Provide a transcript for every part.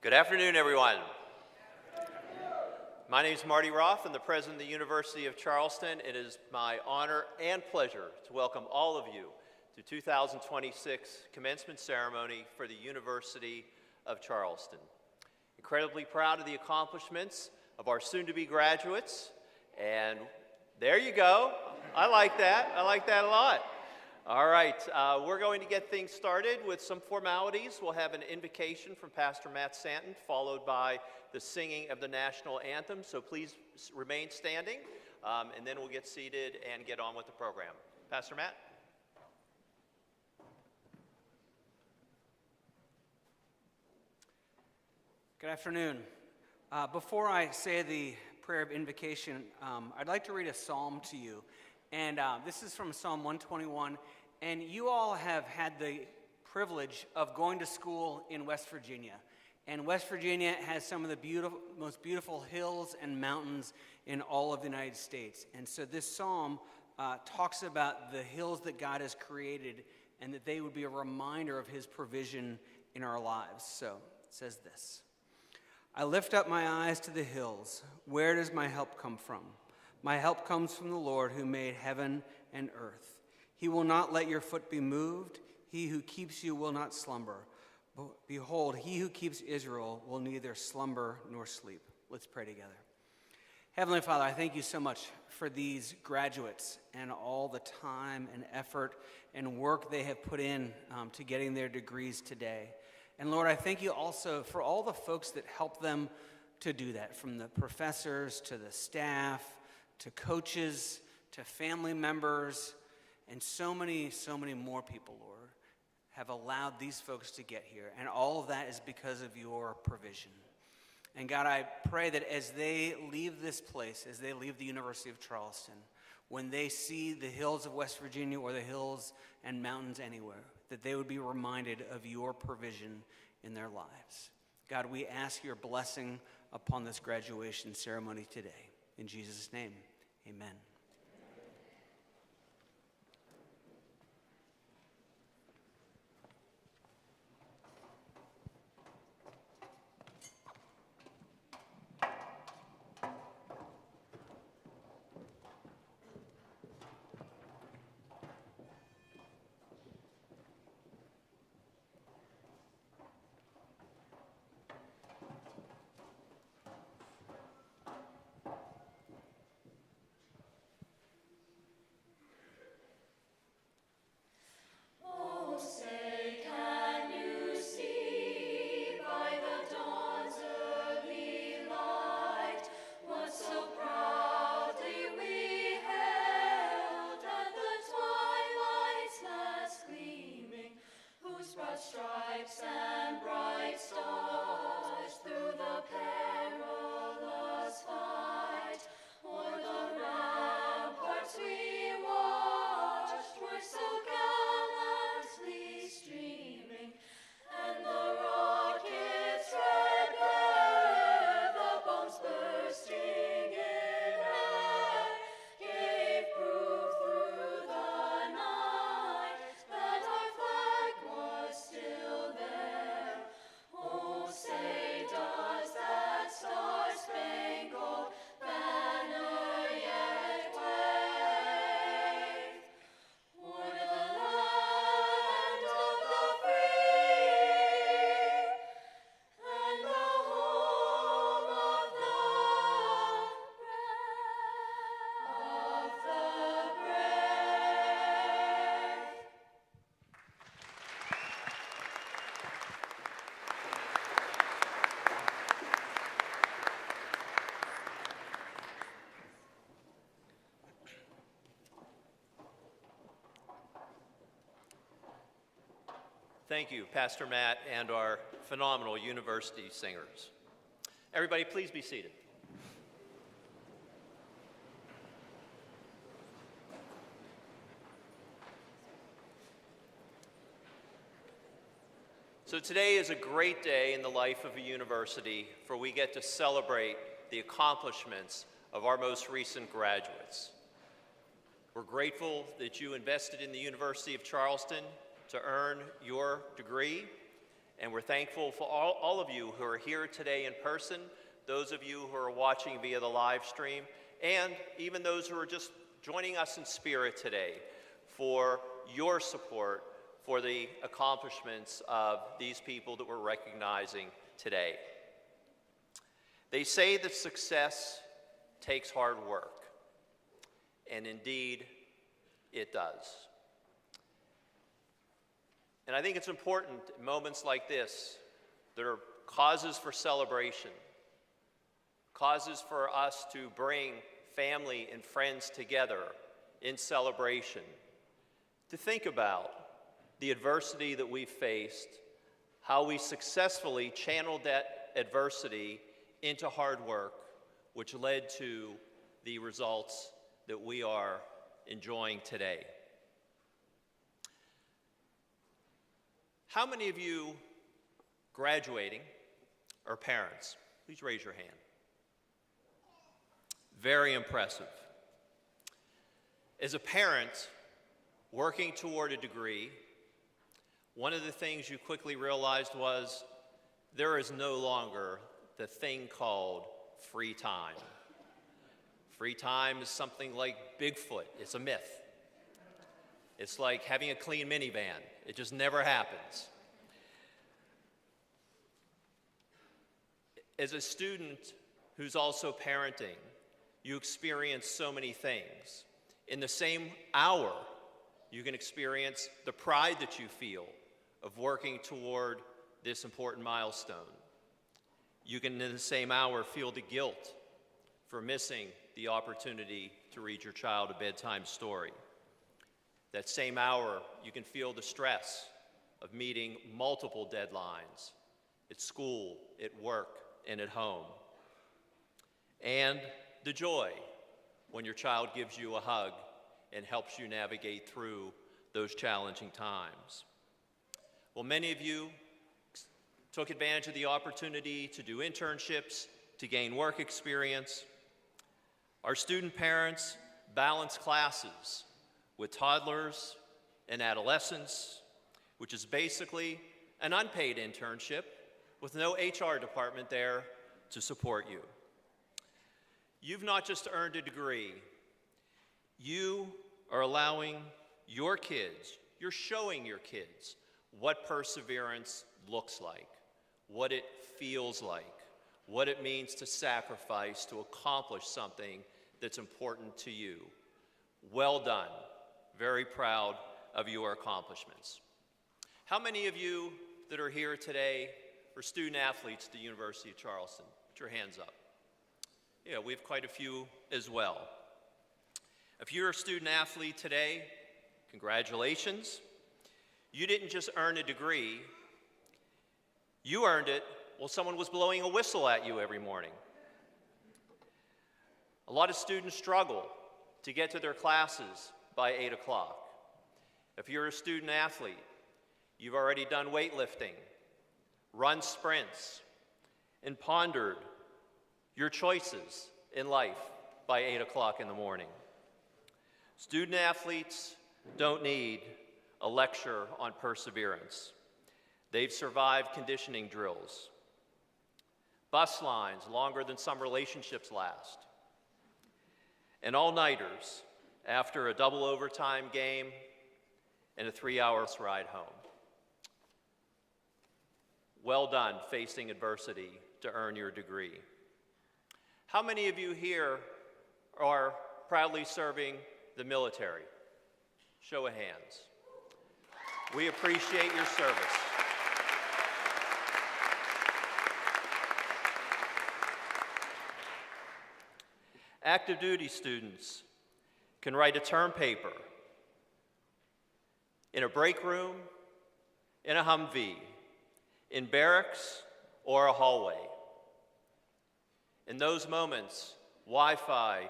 Good afternoon, everyone. My name is Marty Roth. I'm the president of the University of Charleston. It is my honor and pleasure to welcome all of you to 2026 commencement ceremony for the University of Charleston. Incredibly proud of the accomplishments of our soon-to-be graduates, and there you go. I like that. I like that a lot. All right, we're going to get things started with some formalities. We'll have an invocation from Pastor Matt Santon, followed by the singing of the national anthem. So please remain standing, and then we'll get seated and get on with the program. Pastor Matt? Good afternoon. Before I say the prayer of invocation, I'd like to read a psalm to you. And this is from Psalm 121. And you all have had the privilege of going to school in West Virginia. And West Virginia has some of the most beautiful hills and mountains in all of the United States. And so this psalm talks about the hills that God has created and that they would be a reminder of his provision in our lives. So it says this: I lift up my eyes to the hills. Where does my help come from? My help comes from the Lord who made heaven and earth. He will not let your foot be moved. He who keeps you will not slumber. Behold, he who keeps Israel will neither slumber nor sleep. Let's pray together. Heavenly Father, I thank you so much for these graduates and all the time and effort and work they have put in to getting their degrees today. And Lord, I thank you also for all the folks that help them to do that, from the professors to the staff, to coaches, to family members, and so many more people, Lord, have allowed these folks to get here. And all of that is because of your provision. And God, I pray that as they leave this place, as they leave the University of Charleston, when they see the hills of West Virginia or the hills and mountains anywhere, that they would be reminded of your provision in their lives. God, we ask your blessing upon this graduation ceremony today. In Jesus' name, amen. Stripes and bright stars through the perilous fight, o'er the ramparts we watched were so gallantly streaming, and the rocket's red glare, the bombs bursting in air, gave proof through the night that our flag was still there. Oh, say does that star-spangled banner yet wave o'er the land of the free and the home of the brave? Thank you, Pastor Matt, and our phenomenal university singers. Everybody, please be seated. So today is a great day in the life of a university, for we get to celebrate the accomplishments of our most recent graduates. We're grateful that you invested in the University of Charleston to earn your degree, And we're thankful for all of you who are here today in person, those of you who are watching via the live stream, and even those who are just joining us in spirit today for your support for the accomplishments of these people that we're recognizing today. They say that success takes hard work, and indeed it does. And I think it's important in moments like this, there are causes for celebration, causes for us to bring family and friends together in celebration, to think about the adversity that we've faced, how we successfully channeled that adversity into hard work, which led to the results that we are enjoying today. How many of you graduating are parents? Please raise your hand. Very impressive. As a parent working toward a degree, one of the things you quickly realized was there is no longer the thing called free time. Free time is something like Bigfoot. It's a myth. It's like having a clean minivan. It just never happens. As a student who's also parenting, you experience so many things. In the same hour, you can experience the pride that you feel of working toward this important milestone. You can, in the same hour, feel the guilt for missing the opportunity to read your child a bedtime story. That same hour, you can feel the stress of meeting multiple deadlines at school, at work, and at home. And the joy when your child gives you a hug and helps you navigate through those challenging times. Well, many of you took advantage of the opportunity to do internships, to gain work experience. Our student parents balance classes with toddlers and adolescents, which is basically an unpaid internship with no HR department there to support you. You've not just earned a degree, you are allowing your kids, you're showing your kids what perseverance looks like, what it feels like, what it means to sacrifice to accomplish something that's important to you. Well done. Very proud of your accomplishments. How many of you that are here today are student athletes at the University of Charleston? Put your hands up. Yeah, we have quite a few as well. If you're a student athlete today, congratulations. You didn't just earn a degree, you earned it while someone was blowing a whistle at you every morning. A lot of students struggle to get to their classes by 8 o'clock. If you're a student athlete, you've already done weightlifting, run sprints, and pondered your choices in life by 8 o'clock in the morning. Student athletes don't need a lecture on perseverance. They've survived conditioning drills, bus lines longer than some relationships last, and all-nighters after a double overtime game and a 3-hour ride home. Well done facing adversity to earn your degree. How many of you here are proudly serving the military? Show of hands. We appreciate your service. Active duty students can write a term paper in a break room, in a Humvee, in barracks, or a hallway. In those moments, Wi-Fi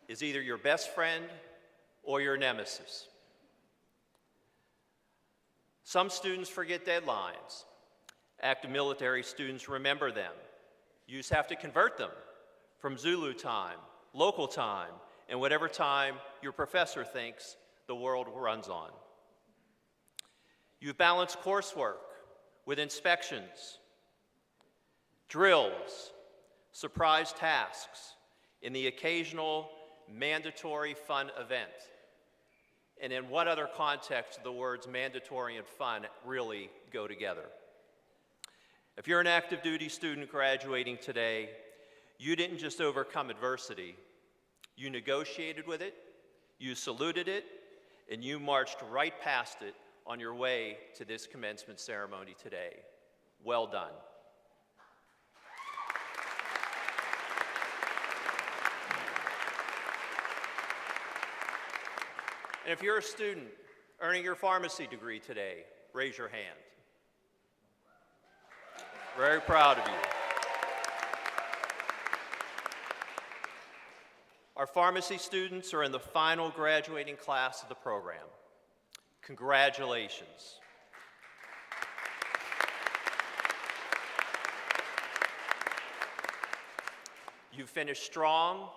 is either your best friend or your nemesis. Some students forget deadlines. Active military students remember them. You just have to convert them from Zulu time, local time, and whatever time your professor thinks the world runs on. You've balanced coursework with inspections, drills, surprise tasks, and the occasional mandatory fun event. And in what other context do the words mandatory and fun really go together? If you're an active duty student graduating today, you didn't just overcome adversity. You negotiated with it, you saluted it, and you marched right past it on your way to this commencement ceremony today. Well done. And if you're a student earning your pharmacy degree today, raise your hand. Very proud of you. Our pharmacy students are in the final graduating class of the program. Congratulations. You finished strong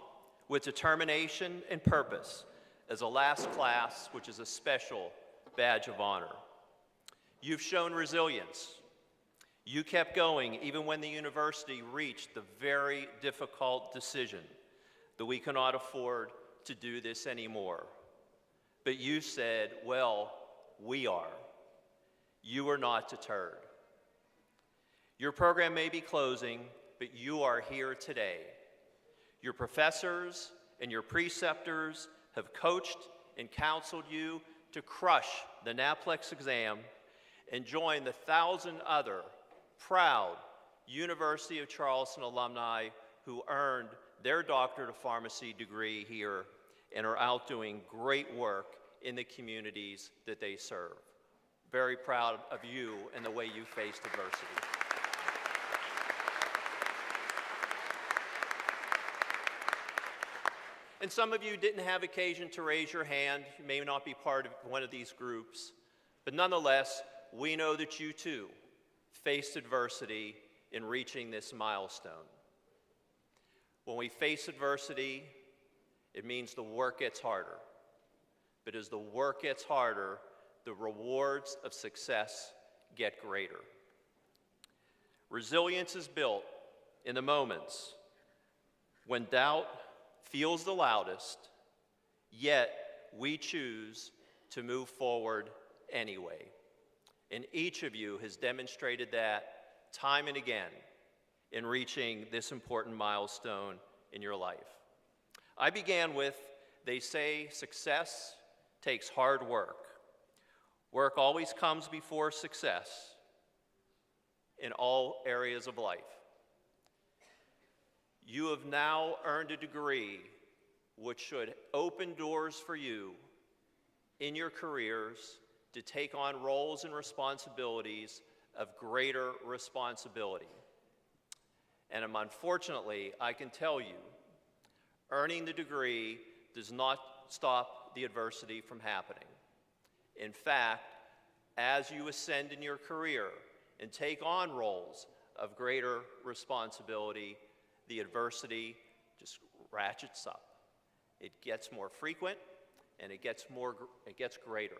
with determination and purpose as a last class, which is a special badge of honor. You've shown resilience. You kept going even when the university reached the very difficult decision that we cannot afford to do this anymore. But you said, well, we are. You are not deterred. Your program may be closing, but you are here today. Your professors and your preceptors have coached and counseled you to crush the NAPLEX exam and join the 1,000 other proud University of Charleston alumni who earned their Doctorate of Pharmacy degree here and are out doing great work in the communities that they serve. Very proud of you and the way you faced adversity. And some of you didn't have occasion to raise your hand. You may not be part of one of these groups. But nonetheless, we know that you too faced adversity in reaching this milestone. When we face adversity, it means the work gets harder. But as the work gets harder, the rewards of success get greater. Resilience is built in the moments when doubt feels the loudest, yet we choose to move forward anyway. And each of you has demonstrated that time and again in reaching this important milestone in your life. I began with, they say success takes hard work. Work always comes before success in all areas of life. You have now earned a degree which should open doors for you in your careers to take on roles and responsibilities of greater responsibility. And unfortunately, I can tell you, earning the degree does not stop the adversity from happening. In fact, as you ascend in your career and take on roles of greater responsibility, the adversity just ratchets up. It gets more frequent and it gets greater.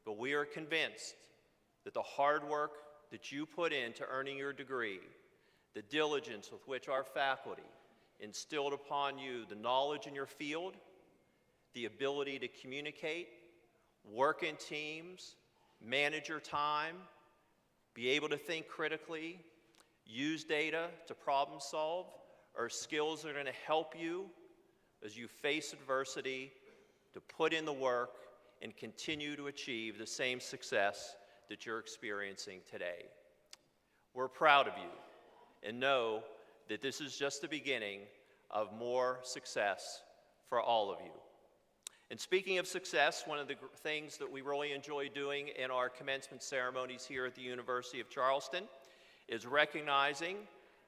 But we are convinced that the hard work that you put into earning your degree, the diligence with which our faculty instilled upon you the knowledge in your field, the ability to communicate, work in teams, manage your time, be able to think critically, use data to problem solve, are skills that are going to help you as you face adversity to put in the work and continue to achieve the same success that you're experiencing today. We're proud of you and know that this is just the beginning of more success for all of you. And speaking of success, one of the things that we really enjoy doing in our commencement ceremonies here at the University of Charleston is recognizing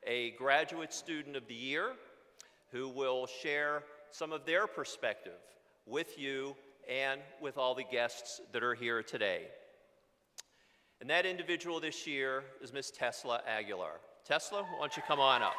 a graduate student of the year who will share some of their perspective with you and with all the guests that are here today. And that individual this year is Miss Tesla Aguilar. Tesla, why don't you come on up?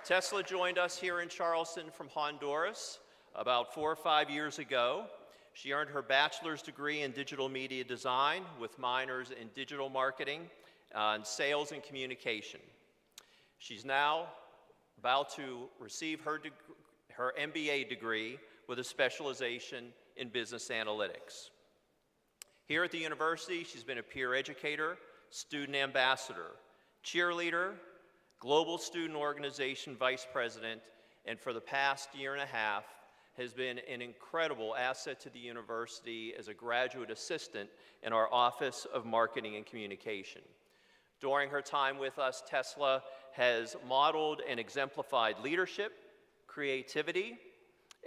Tesla joined us here in Charleston from Honduras About 4 or 5 years ago, she earned her bachelor's degree in digital media design with minors in digital marketing and sales and communication. She's now about to receive her MBA degree with a specialization in business analytics. Here at the university, she's been a peer educator, student ambassador, cheerleader, global student organization vice president, and for the past year and a half has been an incredible asset to the university as a graduate assistant in our Office of Marketing and Communication. During her time with us, Tesla has modeled and exemplified leadership, creativity,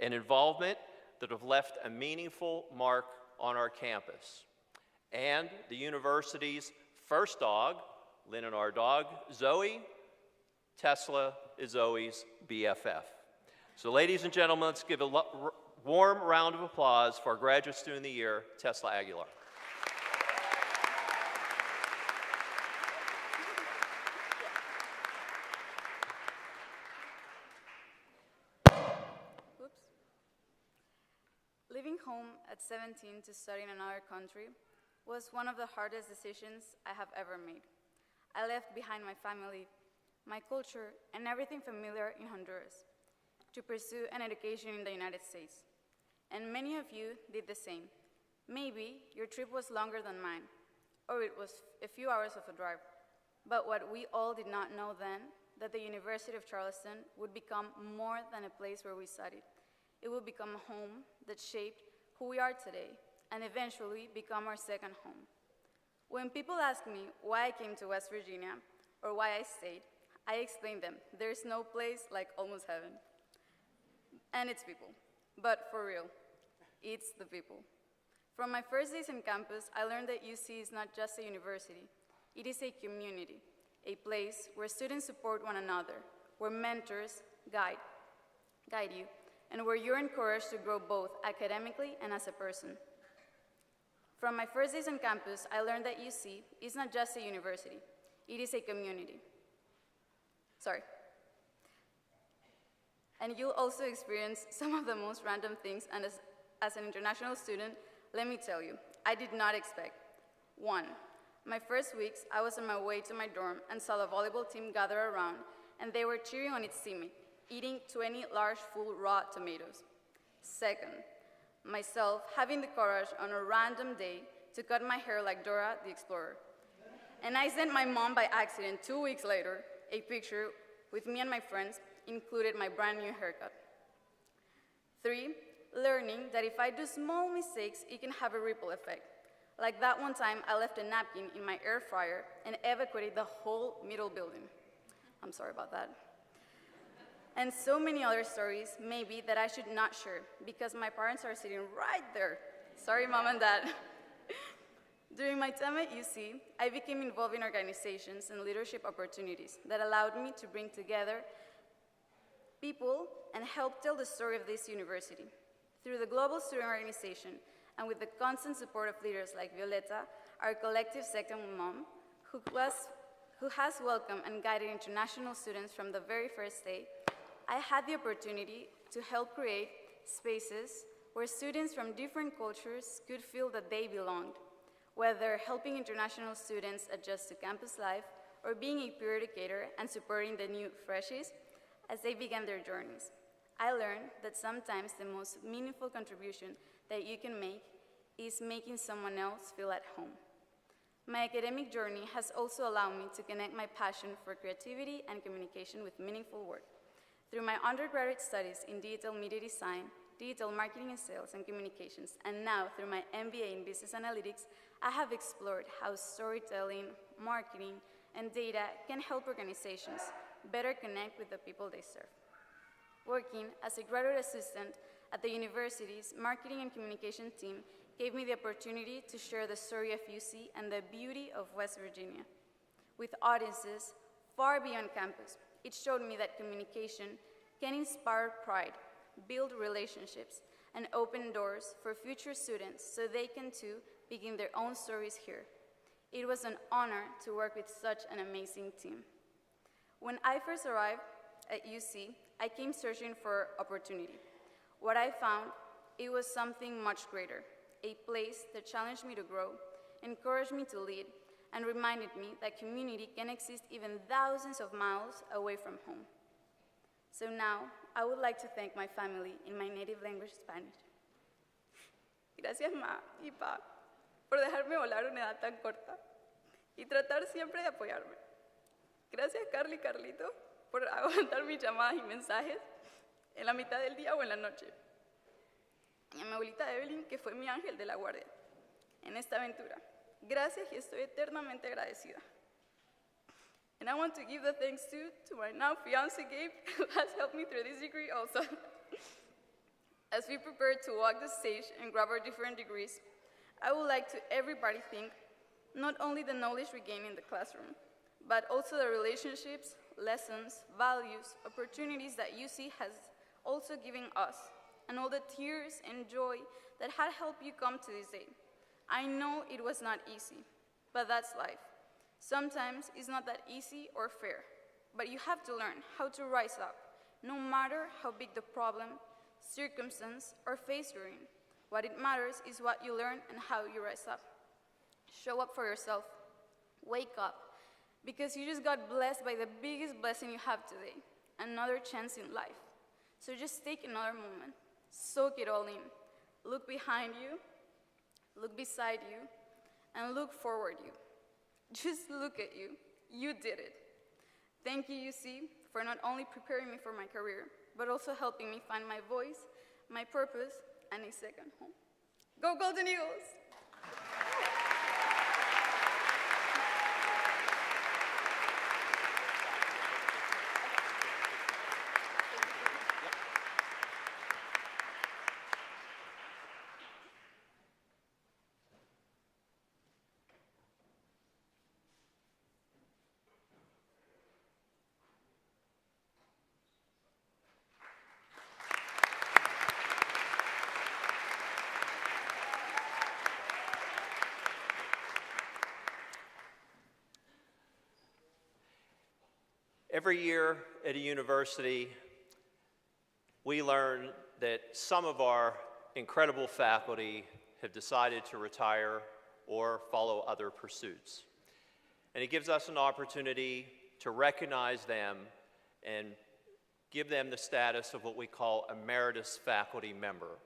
and involvement that have left a meaningful mark on our campus. And the university's first dog, Lynn and our dog, Zoe, Tesla is Zoe's BFF. So ladies and gentlemen, let's give a warm round of applause for our Graduate Student of the Year, Tesla Aguilar. Oops. Leaving home at 17 to study in another country was one of the hardest decisions I have ever made. I left behind my family, my culture, and everything familiar in Honduras to pursue an education in the United States. And many of you did the same. Maybe your trip was longer than mine, or it was a few hours of a drive. But what we all did not know then, that the University of Charleston would become more than a place where we studied. It would become a home that shaped who we are today, and eventually become our second home. When people ask me why I came to West Virginia, or why I stayed, I explain them, there's no place like almost heaven. And it's people, but for real, it's the people. From my first days on campus, I learned that UC is not just a university, it is a community, a place where students support one another, where mentors guide you, and where you're encouraged to grow both academically and as a person. From my first days on campus, I learned that UC is not just a university, it is a community. And you'll also experience some of the most random things, and as an international student, let me tell you, I did not expect. 1, my first weeks, I was on my way to my dorm and saw the volleyball team gather around, and they were cheering on its teammate, eating 20 large full raw tomatoes. 2nd, myself having the courage on a random day to cut my hair like Dora the Explorer. And I sent my mom by accident 2 weeks later a picture with me and my friends, included my brand new haircut. 3, learning that if I do small mistakes, it can have a ripple effect. Like that one time I left a napkin in my air fryer and evacuated the whole middle building. I'm sorry about that. And so many other stories, maybe, that I should not share because my parents are sitting right there. Sorry, Mom and Dad. During my time at UC, I became involved in organizations and leadership opportunities that allowed me to bring together people and help tell the story of this university. Through the Global Student Organization and with the constant support of leaders like Violeta, our collective second mom, who has welcomed and guided international students from the very first day, I had the opportunity to help create spaces where students from different cultures could feel that they belonged, whether helping international students adjust to campus life or being a peer educator and supporting the new freshies as they began their journeys. I learned that sometimes the most meaningful contribution that you can make is making someone else feel at home. My academic journey has also allowed me to connect my passion for creativity and communication with meaningful work. Through my undergraduate studies in digital media design, digital marketing and sales and communications, and now through my MBA in business analytics, I have explored how storytelling, marketing, and data can help organizations better connect with the people they serve. Working as a graduate assistant at the university's marketing and communication team gave me the opportunity to share the story of UC and the beauty of West Virginia. With audiences far beyond campus, it showed me that communication can inspire pride, build relationships, and open doors for future students so they can too begin their own stories here. It was an honor to work with such an amazing team. When I first arrived at UC, I came searching for opportunity. What I found, it was something much greater, a place that challenged me to grow, encouraged me to lead, and reminded me that community can exist even thousands of miles away from home. So now, I would like to thank my family in my native language, Spanish. Gracias, Ma y Pa, por dejarme volar una edad tan corta y tratar siempre de apoyarme. Gracias, Carly y Carlito, por aguantar mis llamadas y mensajes en la mitad del día o en la noche. Y a mi abuelita Evelyn, que fue mi ángel de la guardia en esta aventura. Gracias y estoy eternamente agradecida. And I want to give the thanks to my now fiancé Gabe, who has helped me through this degree also. As we prepare to walk the stage and grab our different degrees, I would like to everybody think not only the knowledge we gain in the classroom, but also the relationships, lessons, values, opportunities that UC has also given us, and all the tears and joy that had helped you come to this day. I know it was not easy, but that's life. Sometimes it's not that easy or fair, but you have to learn how to rise up, no matter how big the problem, circumstance, or phase you're in. What it matters is what you learn and how you rise up. Show up for yourself. Wake up, because you just got blessed by the biggest blessing you have today, another chance in life. So just take another moment, soak it all in. Look behind you, look beside you, and look forward you. Just look at you. You did it. Thank you, UC, for not only preparing me for my career, but also helping me find my voice, my purpose, and a second home. Go Golden Eagles! Every year at a university, we learn that some of our incredible faculty have decided to retire or follow other pursuits. And it gives us an opportunity to recognize them and give them the status of what we call emeritus faculty member.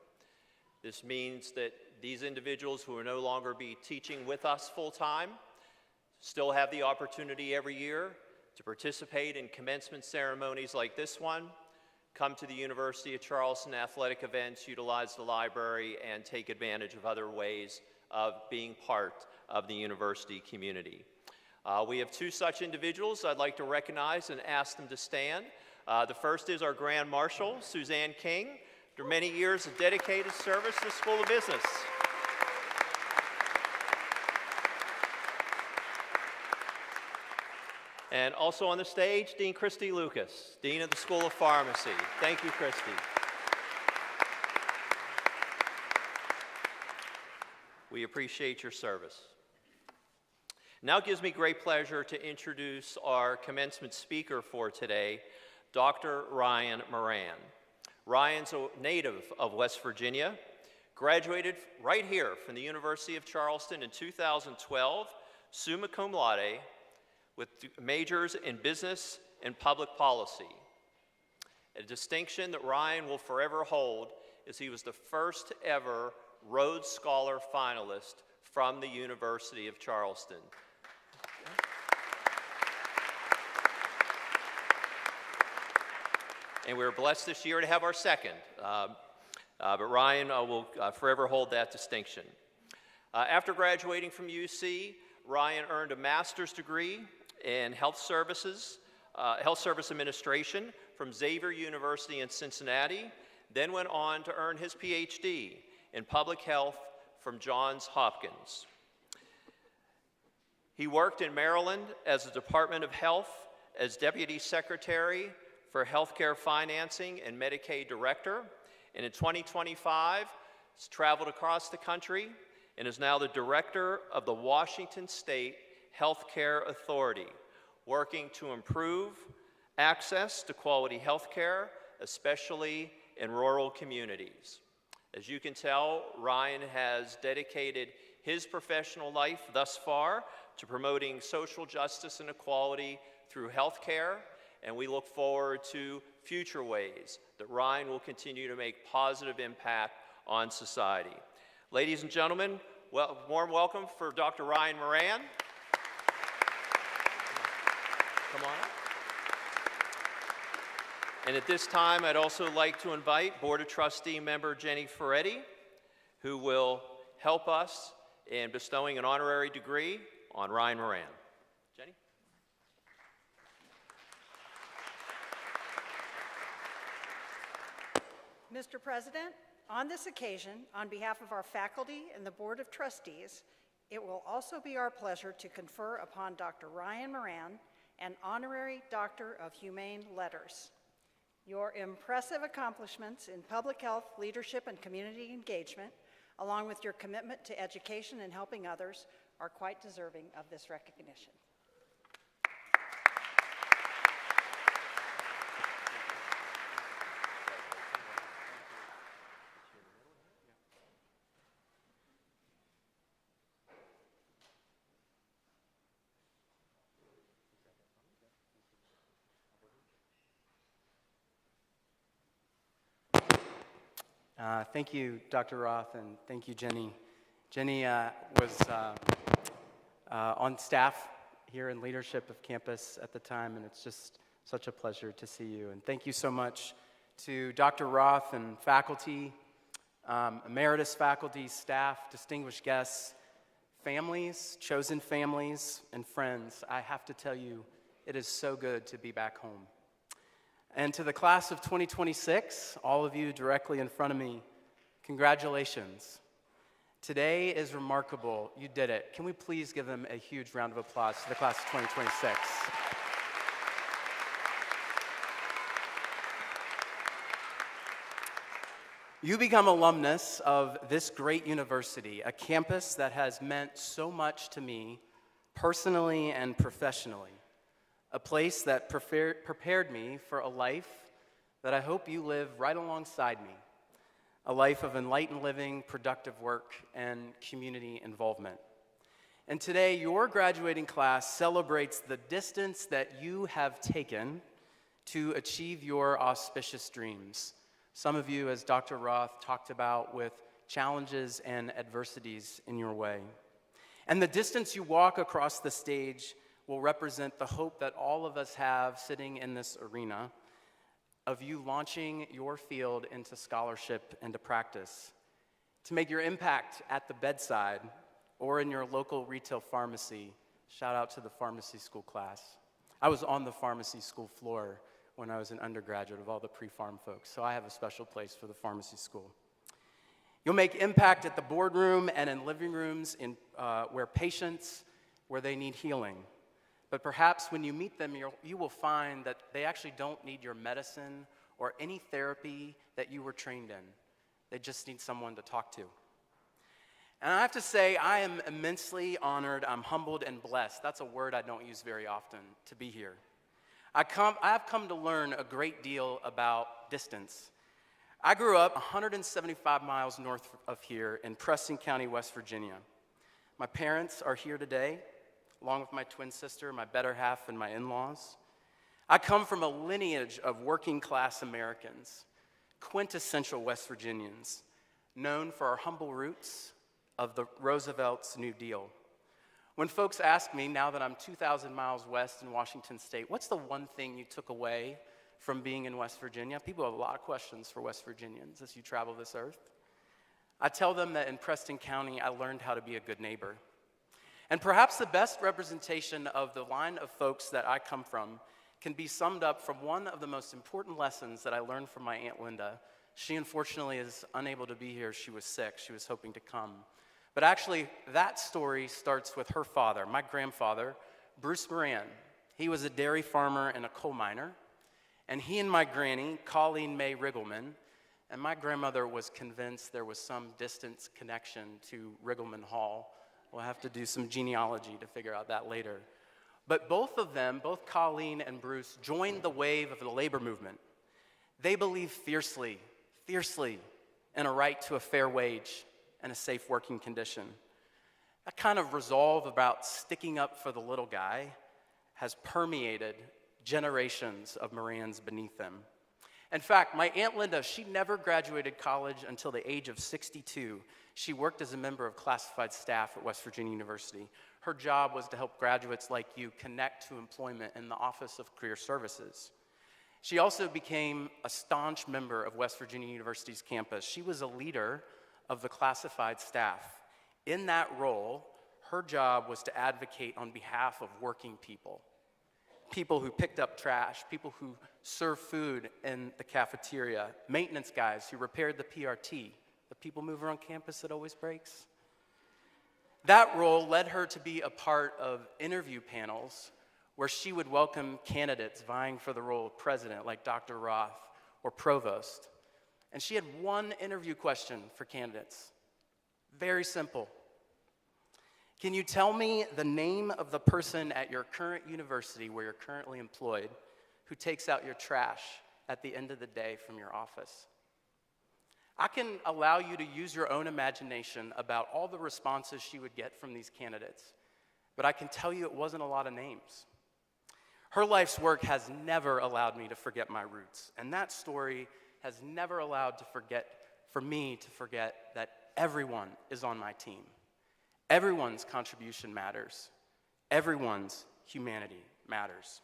This means that these individuals who will no longer be teaching with us full-time still have the opportunity every year to participate in commencement ceremonies like this one, come to the University of Charleston athletic events, utilize the library, and take advantage of other ways of being part of the university community. We have two such individuals I'd like to recognize and ask them to stand. The first is our Grand Marshal, Suzanne King, after many years of dedicated service to the School of Business. And also on the stage, Dean Christy Lucas, Dean of the School of Pharmacy. Thank you, Christy. We appreciate your service. Now it gives me great pleasure to introduce our commencement speaker for today, Dr. Ryan Moran. Ryan's a native of West Virginia, graduated right here from the University of Charleston in 2012, summa cum laude, with majors in business and public policy. A distinction that Ryan will forever hold is he was the first ever Rhodes Scholar finalist from the University of Charleston. And we were blessed this year to have our second, but Ryan will forever hold that distinction. After graduating from UC, Ryan earned a master's degree in health service administration from Xavier University in Cincinnati, then went on to earn his PhD in public health from Johns Hopkins. He worked in Maryland as the Department of Health as Deputy Secretary for Healthcare Financing and Medicaid Director, and in 2025, has traveled across the country and is now the Director of the Washington State Healthcare Authority, working to improve access to quality health care, especially in rural communities. As you can tell, Ryan has dedicated his professional life thus far to promoting social justice and equality through healthcare, and we look forward to future ways that Ryan will continue to make positive impact on society. Ladies and gentlemen, warm welcome for Dr. Ryan Moran. Come on up. And at this time, I'd also like to invite Board of Trustee member Jenny Ferretti, who will help us in bestowing an honorary degree on Ryan Moran. Jenny? Mr. President, on this occasion, on behalf of our faculty and the Board of Trustees, it will also be our pleasure to confer upon Dr. Ryan Moran an honorary Doctor of Humane Letters. Your impressive accomplishments in public health, leadership, and community engagement, along with your commitment to education and helping others, are quite deserving of this recognition. Thank you, Dr. Roth, and thank you, Jenny. Jenny was on staff here in leadership of campus at the time, and it's just such a pleasure to see you. And thank you so much to Dr. Roth and faculty, emeritus faculty, staff, distinguished guests, families, chosen families, and friends. I have to tell you, it is so good to be back home. And to the class of 2026, all of you directly in front of me, congratulations. Today is remarkable. You did it. Can we please give them a huge round of applause to the class of 2026? You become alumnus of this great university, a campus that has meant so much to me personally and professionally. A place that prepared me for a life that I hope you live right alongside me, a life of enlightened living, productive work, and community involvement. And today, your graduating class celebrates the distance that you have taken to achieve your auspicious dreams. Some of you, as Dr. Roth talked about, with challenges and adversities in your way. And the distance you walk across the stage will represent the hope that all of us have sitting in this arena of you launching your field into scholarship and to practice, to make your impact at the bedside or in your local retail pharmacy. Shout out to the pharmacy school class. I was on the pharmacy school floor when I was an undergraduate of all the pre-pharm folks, so I have a special place for the pharmacy school. You'll make impact at the boardroom and in living rooms where they need healing. But perhaps when you meet them, you will find that they actually don't need your medicine or any therapy that you were trained in. They just need someone to talk to. And I have to say, I am immensely honored, I'm humbled and blessed. That's a word I don't use very often, to be here. I have come to learn a great deal about distance. I grew up 175 miles north of here in Preston County, West Virginia. My parents are here today, along with my twin sister, my better half, and my in-laws. I come from a lineage of working-class Americans, quintessential West Virginians, known for our humble roots of the Roosevelt's New Deal. When folks ask me, now that I'm 2,000 miles west in Washington State, what's the one thing you took away from being in West Virginia? People have a lot of questions for West Virginians as you travel this earth. I tell them that in Preston County, I learned how to be a good neighbor. And perhaps the best representation of the line of folks that I come from can be summed up from one of the most important lessons that I learned from my Aunt Linda. She unfortunately is unable to be here. She was sick. She was hoping to come. But actually, that story starts with her father, my grandfather, Bruce Moran. He was a dairy farmer and a coal miner. And he and my granny, Colleen May Riggleman, and my grandmother was convinced there was some distant connection to Riggleman Hall. We'll have to do some genealogy to figure out that later. But both of them, both Colleen and Bruce, joined the wave of the labor movement. They believed fiercely fiercely in a right to a fair wage and a safe working condition. That kind of resolve about sticking up for the little guy has permeated generations of Marans beneath them. In fact, my Aunt Linda, she never graduated college until the age of 62. She worked as a member of classified staff at West Virginia University. Her job was to help graduates like you connect to employment in the Office of Career Services. She also became a staunch member of West Virginia University's campus. She was a leader of the classified staff. In that role, her job was to advocate on behalf of working people. People who picked up trash, people who served food in the cafeteria, maintenance guys who repaired the PRT, the people mover on campus that always breaks. That role led her to be a part of interview panels where she would welcome candidates vying for the role of president, like Dr. Roth or provost. And she had one interview question for candidates. Very simple. Can you tell me the name of the person at your current university where you're currently employed who takes out your trash at the end of the day from your office? I can allow you to use your own imagination about all the responses she would get from these candidates, but I can tell you it wasn't a lot of names. Her life's work has never allowed me to forget my roots, and that story has never allowed me to forget that everyone is on my team. Everyone's contribution matters. Everyone's humanity matters.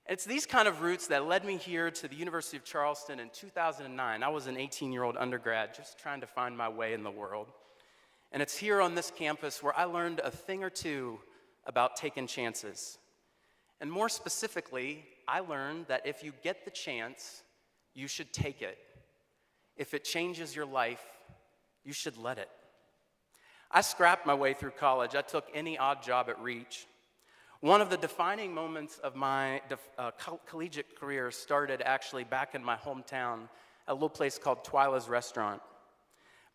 It's these kind of roots that led me here to the University of Charleston in 2009. I was an 18-year-old undergrad just trying to find my way in the world. And it's here on this campus where I learned a thing or two about taking chances. And more specifically, I learned that if you get the chance, you should take it. If it changes your life, you should let it. I scrapped my way through college. I took any odd job at Reach. One of the defining moments of my collegiate career started actually back in my hometown, a little place called Twyla's Restaurant.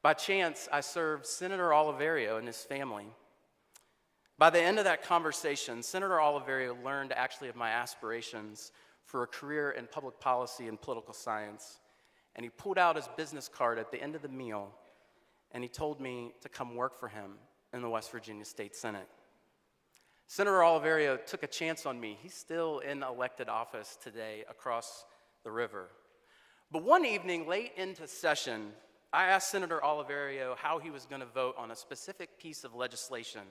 By chance, I served Senator Oliverio and his family. By the end of that conversation, Senator Oliverio learned actually of my aspirations for a career in public policy and political science, and he pulled out his business card at the end of the meal, and he told me to come work for him in the West Virginia State Senate. Senator Oliverio took a chance on me. He's still in elected office today across the river. But one evening, late into session, I asked Senator Oliverio how he was going to vote on a specific piece of legislation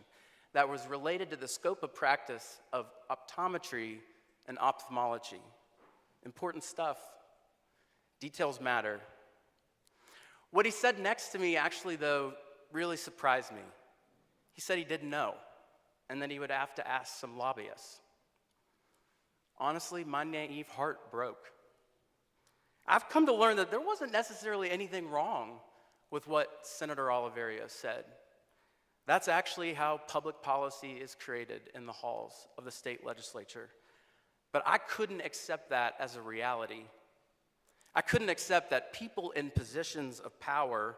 that was related to the scope of practice of optometry and ophthalmology. Important stuff. Details matter. What he said next to me actually, though, really surprised me. He said he didn't know, and then he would have to ask some lobbyists. Honestly, my naive heart broke. I've come to learn that there wasn't necessarily anything wrong with what Senator Oliverio said. That's actually how public policy is created in the halls of the state legislature. But I couldn't accept that as a reality. I couldn't accept that people in positions of power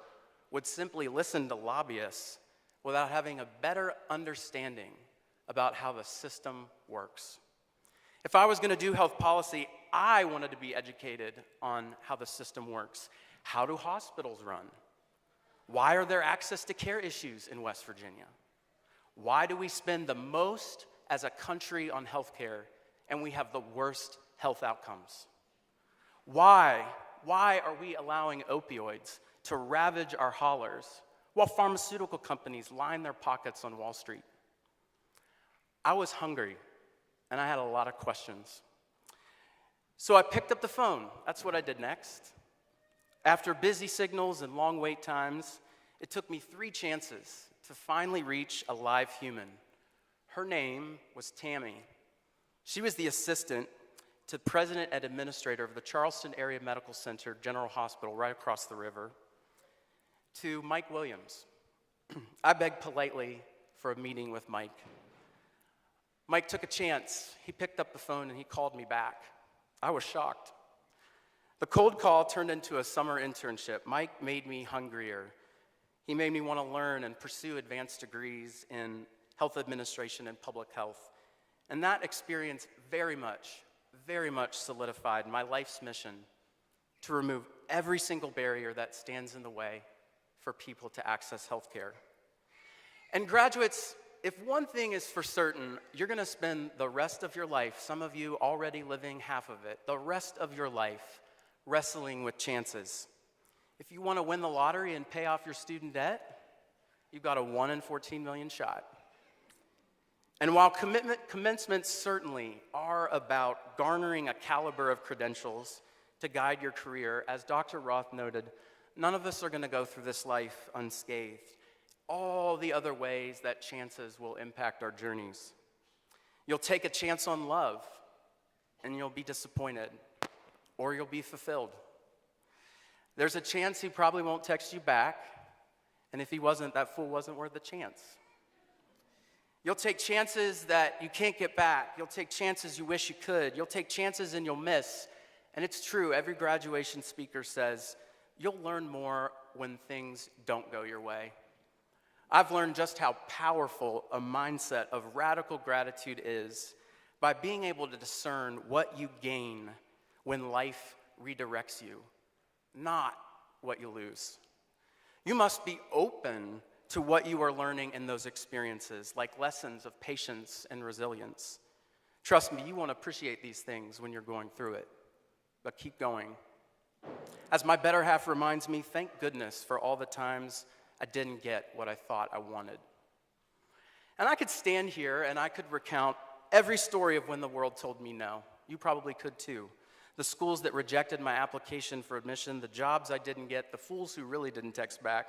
would simply listen to lobbyists without having a better understanding about how the system works. If I was going to do health policy, I wanted to be educated on how the system works. How do hospitals run? Why are there access to care issues in West Virginia? Why do we spend the most as a country on health care and we have the worst health outcomes? Why are we allowing opioids to ravage our hollers while pharmaceutical companies line their pockets on Wall Street? I was hungry, and I had a lot of questions. So I picked up the phone. That's what I did next. After busy signals and long wait times, it took me 3 chances to finally reach a live human. Her name was Tammy. She was the assistant to president and administrator of the Charleston Area Medical Center General Hospital right across the river, to Mike Williams. I begged politely for a meeting with Mike. Mike took a chance. He picked up the phone and he called me back. I was shocked. The cold call turned into a summer internship. Mike made me hungrier. He made me want to learn and pursue advanced degrees in health administration and public health. And that experience very much solidified my life's mission to remove every single barrier that stands in the way for people to access health care. And graduates, if one thing is for certain, you're going to spend the rest of your life, some of you already living half of it, the rest of your life wrestling with chances. If you want to win the lottery and pay off your student debt, you've got a 1 in 14 million shot. And while commencements certainly are about garnering a caliber of credentials to guide your career, as Dr. Roth noted, none of us are going to go through this life unscathed. All the other ways that chances will impact our journeys. You'll take a chance on love, and you'll be disappointed, or you'll be fulfilled. There's a chance he probably won't text you back, and if he wasn't, that fool wasn't worth the chance. You'll take chances that you can't get back. You'll take chances you wish you could. You'll take chances and you'll miss. And it's true, every graduation speaker says, you'll learn more when things don't go your way. I've learned just how powerful a mindset of radical gratitude is by being able to discern what you gain when life redirects you, not what you lose. You must be open to what you are learning in those experiences, like lessons of patience and resilience. Trust me, you won't appreciate these things when you're going through it, but keep going. As my better half reminds me, thank goodness for all the times I didn't get what I thought I wanted. And I could stand here and I could recount every story of when the world told me no. You probably could too. The schools that rejected my application for admission, the jobs I didn't get, the fools who really didn't text back.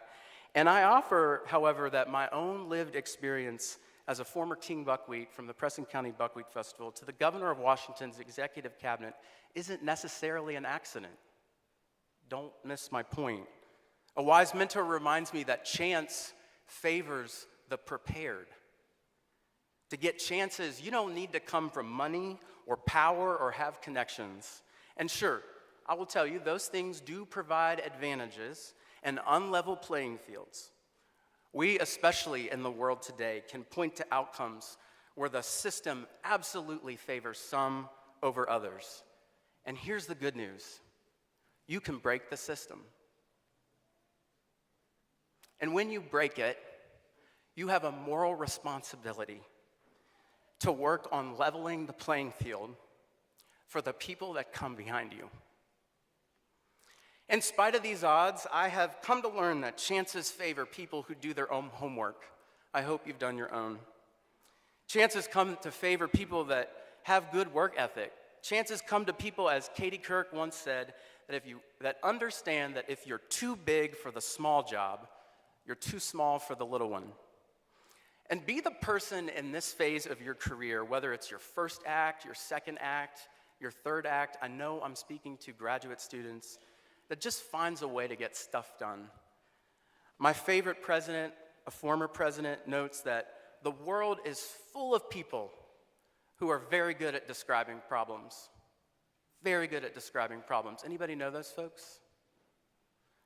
And I offer, however, that my own lived experience as a former King Buckwheat from the Preston County Buckwheat Festival to the governor of Washington's executive cabinet isn't necessarily an accident. Don't miss my point. A wise mentor reminds me that chance favors the prepared. To get chances, you don't need to come from money or power or have connections. And sure, I will tell you, those things do provide advantages and unlevel playing fields. We, especially in the world today, can point to outcomes where the system absolutely favors some over others. And here's the good news. You can break the system. And when you break it, you have a moral responsibility to work on leveling the playing field for the people that come behind you. In spite of these odds, I have come to learn that chances favor people who do their own homework. I hope you've done your own. Chances come to favor people that have good work ethic. Chances come to people, as Katie Kirk once said, that understand that if you're too big for the small job, you're too small for the little one. And be the person in this phase of your career, whether it's your first act, your second act, your third act. I know I'm speaking to graduate students that just finds a way to get stuff done. My favorite president, a former president, notes that the world is full of people who are very good at describing problems. Very good at describing problems. Anybody know those folks?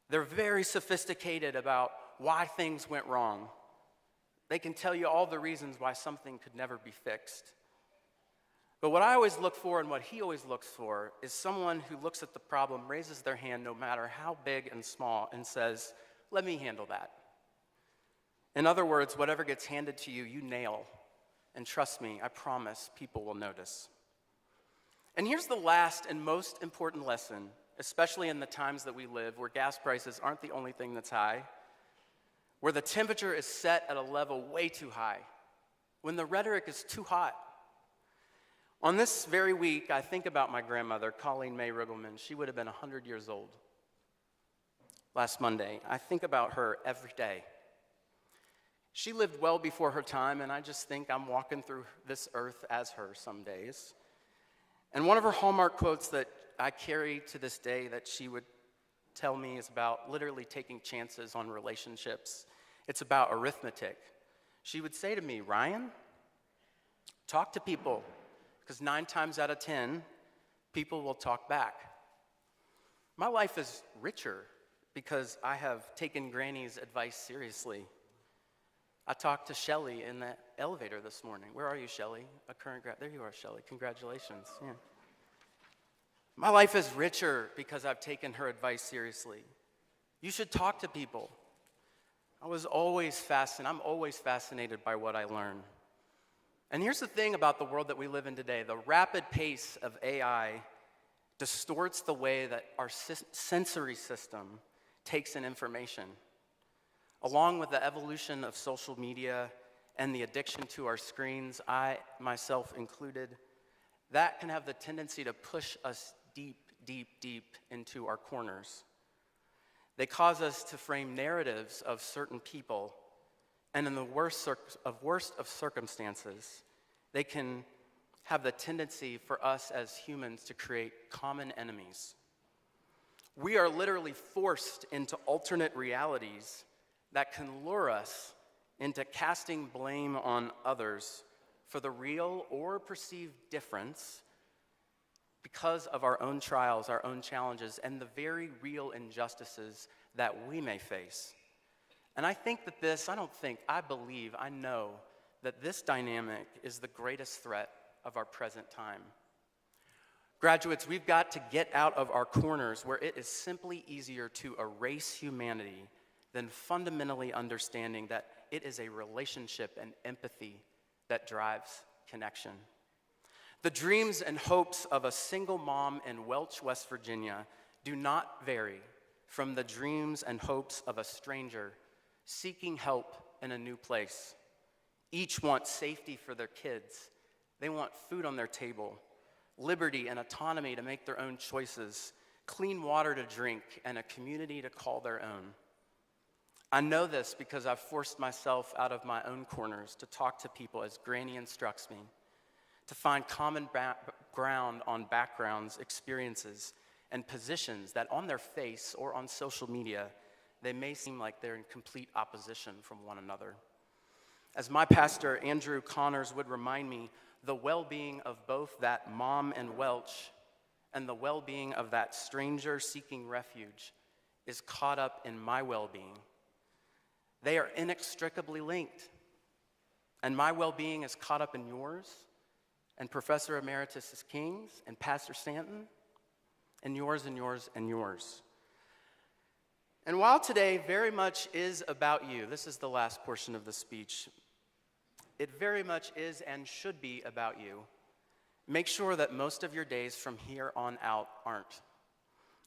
They're very sophisticated about why things went wrong. They can tell you all the reasons why something could never be fixed. But what I always look for and what he always looks for is someone who looks at the problem, raises their hand no matter how big and small, and says, let me handle that. In other words, whatever gets handed to you, you nail. And trust me, I promise people will notice. And here's the last and most important lesson, especially in the times that we live, where gas prices aren't the only thing that's high, where the temperature is set at a level way too high, when the rhetoric is too hot. On this very week, I think about my grandmother, Colleen May Riggleman. She would have been 100 years old last Monday. I think about her every day. She lived well before her time, and I just think I'm walking through this earth as her some days. And one of her hallmark quotes that I carry to this day that she would tell me is about literally taking chances on relationships. It's about arithmetic. She would say to me, Ryan, talk to people, because 9 times out of 10, people will talk back. My life is richer because I have taken Granny's advice seriously. I talked to Shelley in the elevator this morning. Where are you, Shelley? A current grad. There you are, Shelley. Congratulations. Yeah. My life is richer because I've taken her advice seriously. You should talk to people. I'm always fascinated by what I learn. And here's the thing about the world that we live in today. The rapid pace of AI distorts the way that our sensory system takes in information. Along with the evolution of social media and the addiction to our screens, I, myself included, that can have the tendency to push us deep, deep, deep into our corners. They cause us to frame narratives of certain people, and in the worst of circumstances, they can have the tendency for us as humans to create common enemies. We are literally forced into alternate realities that can lure us into casting blame on others for the real or perceived difference because of our own trials, our own challenges, and the very real injustices that we may face. And I know that this dynamic is the greatest threat of our present time. Graduates, we've got to get out of our corners where it is simply easier to erase humanity than fundamentally understanding that it is a relationship and empathy that drives connection. The dreams and hopes of a single mom in Welch, West Virginia do not vary from the dreams and hopes of a stranger seeking help in a new place. Each wants safety for their kids. They want food on their table, liberty and autonomy to make their own choices, clean water to drink, and a community to call their own. I know this because I've forced myself out of my own corners to talk to people as Granny instructs me, to find common ground on backgrounds, experiences, and positions that on their face or on social media, they may seem like they're in complete opposition from one another. As my pastor, Andrew Connors, would remind me, the well-being of both that mom in Welch and the well-being of that stranger seeking refuge is caught up in my well-being. They are inextricably linked. And my well-being is caught up in yours, and Professor Emeritus King's, and Pastor Stanton, and yours, and yours, and yours. And while today very much is about you, this is the last portion of the speech, it very much is and should be about you. Make sure that most of your days from here on out aren't.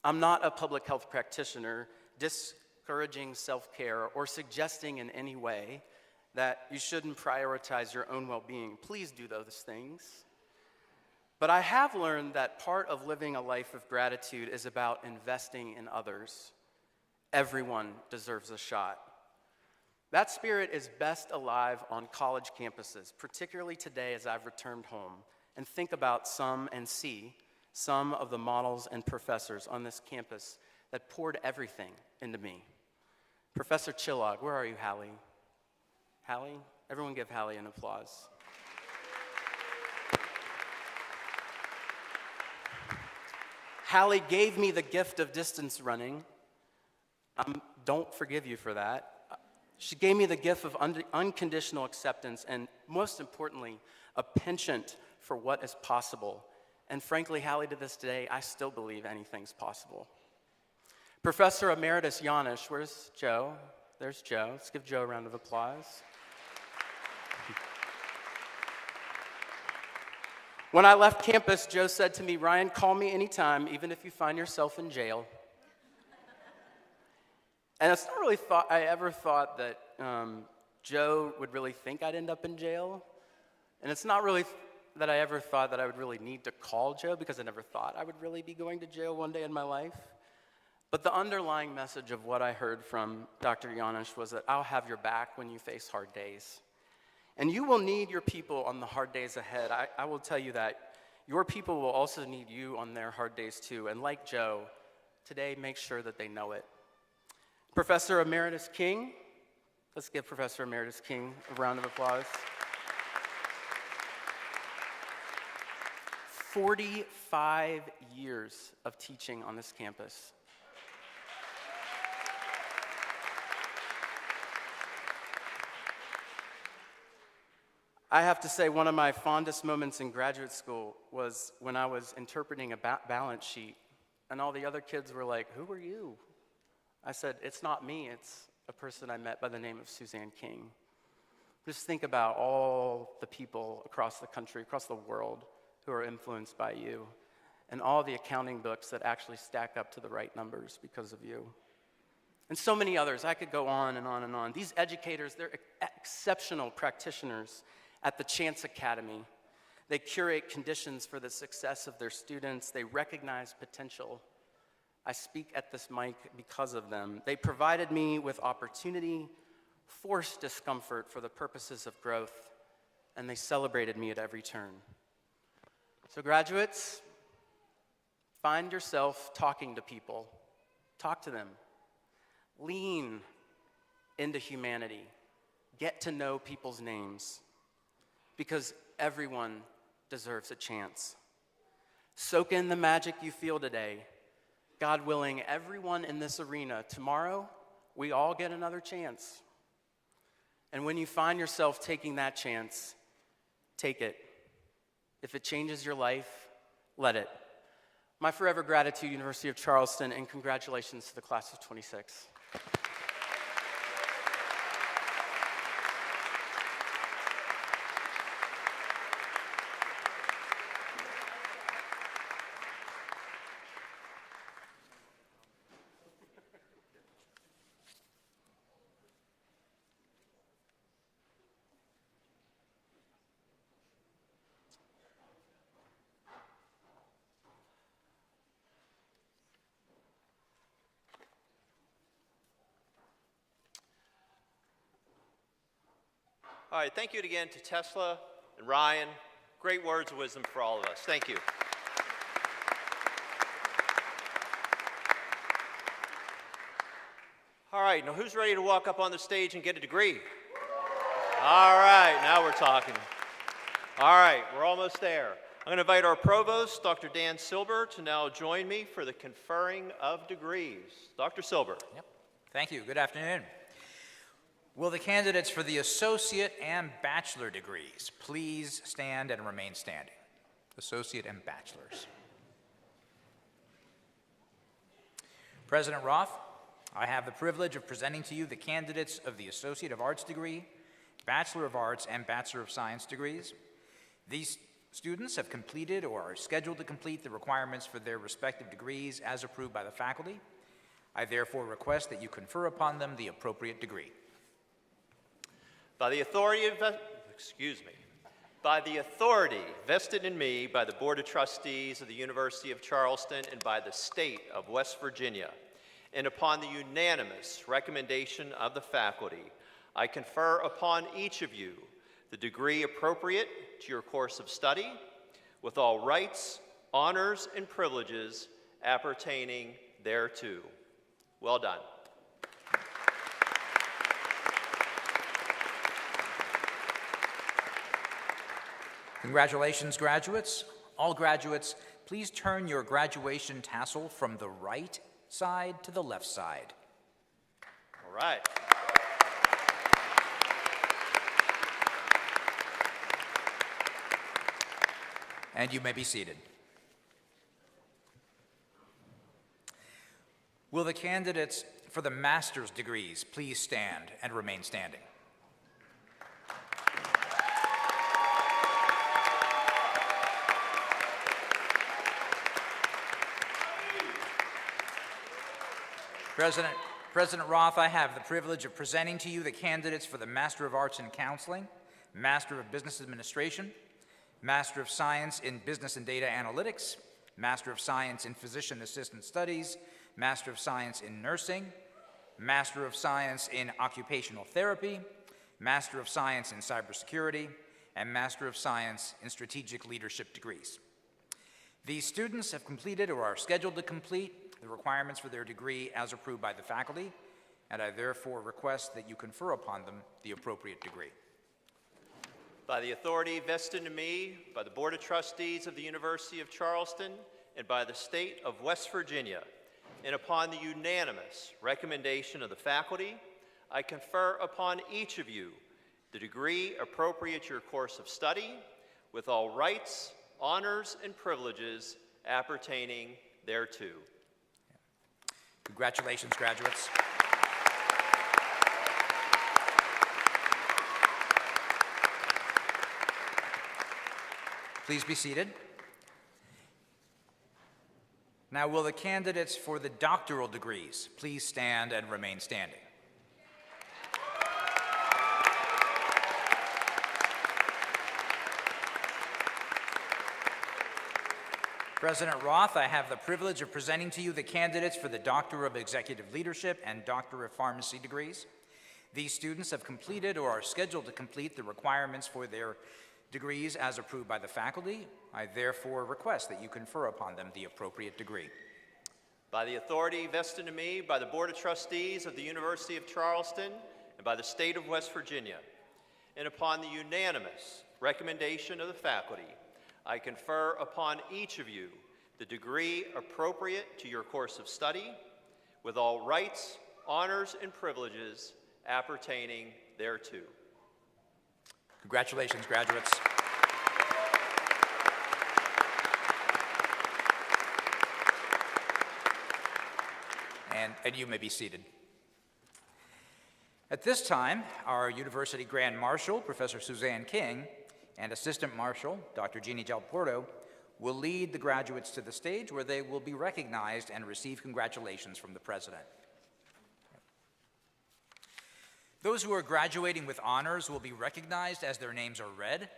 I'm not a public health practitioner discouraging self-care or suggesting in any way that you shouldn't prioritize your own well-being. Please do those things. But I have learned that part of living a life of gratitude is about investing in others. Everyone deserves a shot. That spirit is best alive on college campuses, particularly today as I've returned home and think about and see some of the models and professors on this campus that poured everything into me. Professor Chillog, where are you, Hallie? Hallie? Everyone give Hallie an applause. Hallie gave me the gift of distance running. Don't forgive you for that. She gave me the gift of unconditional acceptance and, most importantly, a penchant for what is possible. And frankly, Hallie, to this day, I still believe anything's possible. Professor Emeritus Janusz, where's Joe? There's Joe. Let's give Joe a round of applause. When I left campus, Joe said to me, "Ryan, call me anytime, even if you find yourself in jail." And it's not really I ever thought that Joe would really think I'd end up in jail. And it's not really that I ever thought that I would really need to call Joe, because I never thought I would really be going to jail one day in my life. But the underlying message of what I heard from Dr. Janusz was that I'll have your back when you face hard days. And you will need your people on the hard days ahead. I will tell you that. Your people will also need you on their hard days too. And like Joe, today make sure that they know it. Professor Emeritus King, let's give Professor Emeritus King a round of applause. 45 years of teaching on this campus. I have to say, one of my fondest moments in graduate school was when I was interpreting a balance sheet, and all the other kids were like, "Who are you?" I said, "It's not me, it's a person I met by the name of Suzanne King." Just think about all the people across the country, across the world, who are influenced by you, and all the accounting books that actually stack up to the right numbers because of you. And so many others. I could go on and on and on. These educators, they're exceptional practitioners at the Chance Academy. They curate conditions for the success of their students. They recognize potential. I speak at this mic because of them. They provided me with opportunity, forced discomfort for the purposes of growth, and they celebrated me at every turn. So graduates, find yourself talking to people. Talk to them. Lean into humanity. Get to know people's names, because everyone deserves a chance. Soak in the magic you feel today. God willing, everyone in this arena, tomorrow, we all get another chance. And when you find yourself taking that chance, take it. If it changes your life, let it. My forever gratitude, University of Charleston, and congratulations to the class of 26. All right, thank you again to Tesla and Ryan. Great words of wisdom for all of us. Thank you. All right, now who's ready to walk up on the stage and get a degree? All right, now we're talking. All right, we're almost there. I'm going to invite our provost, Dr. Dan Silber, to now join me for the conferring of degrees. Dr. Silber. Yep. Thank you. Good afternoon. Will the candidates for the associate and bachelor degrees please stand and remain standing? Associate and bachelors. President Roth, I have the privilege of presenting to you the candidates of the Associate of Arts degree, Bachelor of Arts, and Bachelor of Science degrees. These students have completed or are scheduled to complete the requirements for their respective degrees as approved by the faculty. I therefore request that you confer upon them the appropriate degree. By the authority vested in me by the Board of Trustees of the University of Charleston and by the State of West Virginia, and upon the unanimous recommendation of the faculty, I confer upon each of you the degree appropriate to your course of study, with all rights, honors, and privileges appertaining thereto. Well done. Congratulations, graduates. All graduates, please turn your graduation tassel from the right side to the left side. All right. And you may be seated. Will the candidates for the master's degrees please stand and remain standing? President Roth, I have the privilege of presenting to you the candidates for the Master of Arts in Counseling, Master of Business Administration, Master of Science in Business and Data Analytics, Master of Science in Physician Assistant Studies, Master of Science in Nursing, Master of Science in Occupational Therapy, Master of Science in Cybersecurity, and Master of Science in Strategic Leadership degrees. These students have completed or are scheduled to complete the requirements for their degree as approved by the faculty, and I therefore request that you confer upon them the appropriate degree. By the authority vested in me by the Board of Trustees of the University of Charleston and by the State of West Virginia, and upon the unanimous recommendation of the faculty, I confer upon each of you the degree appropriate to your course of study, with all rights, honors, and privileges appertaining thereto. Congratulations, graduates. Please be seated. Now, will the candidates for the doctoral degrees please stand and remain standing? President Roth, I have the privilege of presenting to you the candidates for the Doctor of Executive Leadership and Doctor of Pharmacy degrees. These students have completed or are scheduled to complete the requirements for their degrees as approved by the faculty. I therefore request that you confer upon them the appropriate degree. By the authority vested in me by the Board of Trustees of the University of Charleston and by the State of West Virginia, and upon the unanimous recommendation of the faculty, I confer upon each of you the degree appropriate to your course of study, with all rights, honors, and privileges appertaining thereto. Congratulations, graduates. And you may be seated. At this time, our University Grand Marshal, Professor Suzanne King, and Assistant Marshal, Dr. Jeannie Del Porto, will lead the graduates to the stage where they will be recognized and receive congratulations from the President. Those who are graduating with honors will be recognized as their names are read.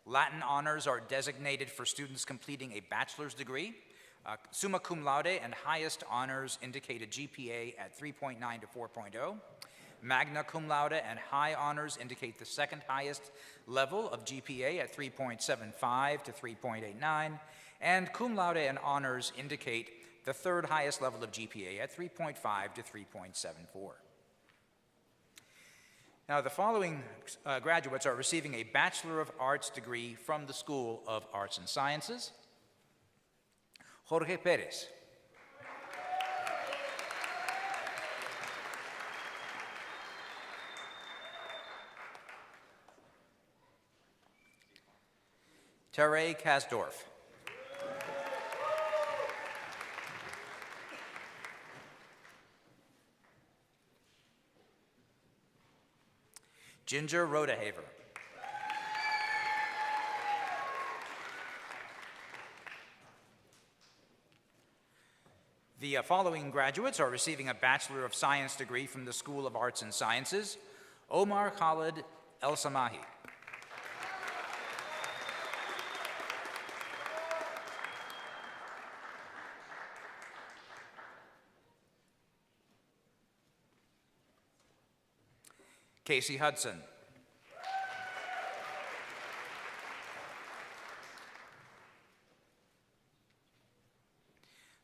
Latin honors are designated for students completing a bachelor's degree. Summa cum laude and highest honors indicate a GPA at 3.9 to 4.0. Magna cum laude and high honors indicate the second highest level of GPA at 3.75 to 3.89. And cum laude and honors indicate the third highest level of GPA at 3.5 to 3.74. Now, the following graduates are receiving a Bachelor of Arts degree from the School of Arts and Sciences. Jorge Perez. Teray Kasdorf. Ginger Rodehaver. The following graduates are receiving a Bachelor of Science degree from the School of Arts and Sciences. Omar Khalid El Samahi. Casey Hudson.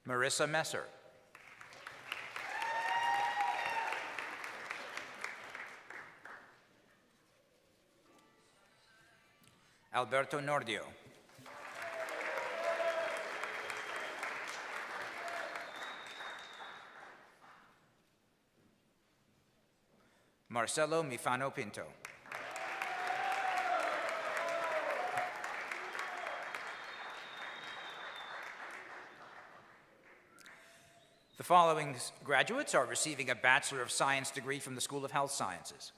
Marissa Messer. Alberto Nordio. Marcelo Mifano Pinto. The following graduates are receiving a Bachelor of Science degree from the School of Health Sciences.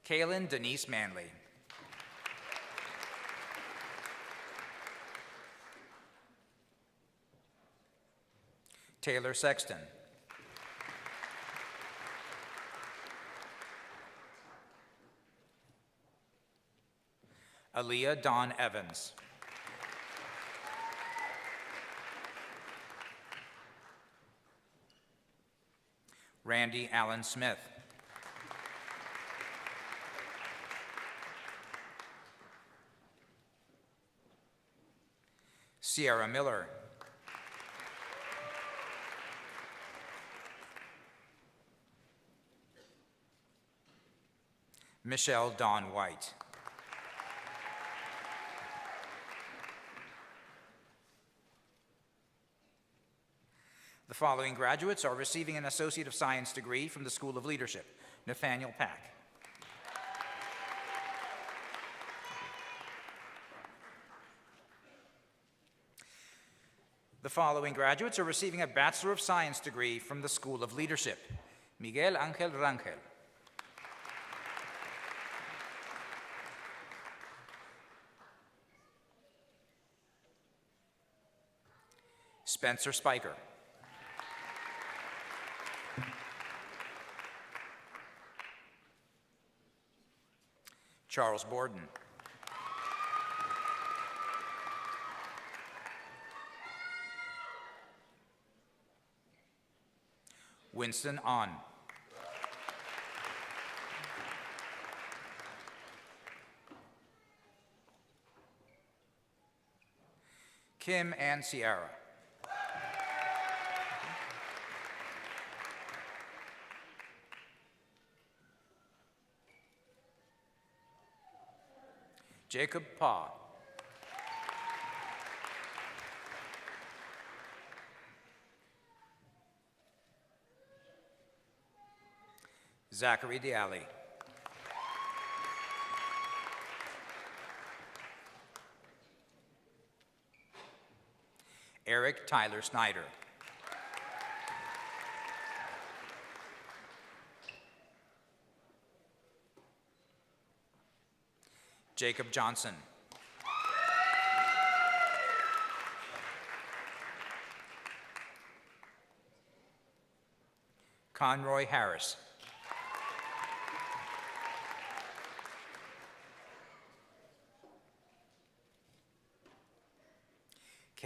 Kaylin Denise Manley. Taylor Sexton. Aaliyah Dawn Evans. Randy Allen Smith. Sierra Miller. Michelle Dawn White. The following graduates are receiving an Associate of Science degree from the School of Leadership. Nathaniel Pack. The following graduates are receiving a Bachelor of Science degree from the School of Leadership. Miguel Ángel Rangel. Spencer Spiker. Charles Borden. Winston On. Kim Ann Sierra. Jacob Pa. Zachary Dialli. Eric Tyler Snyder. Jacob Johnson. Conroy Harris.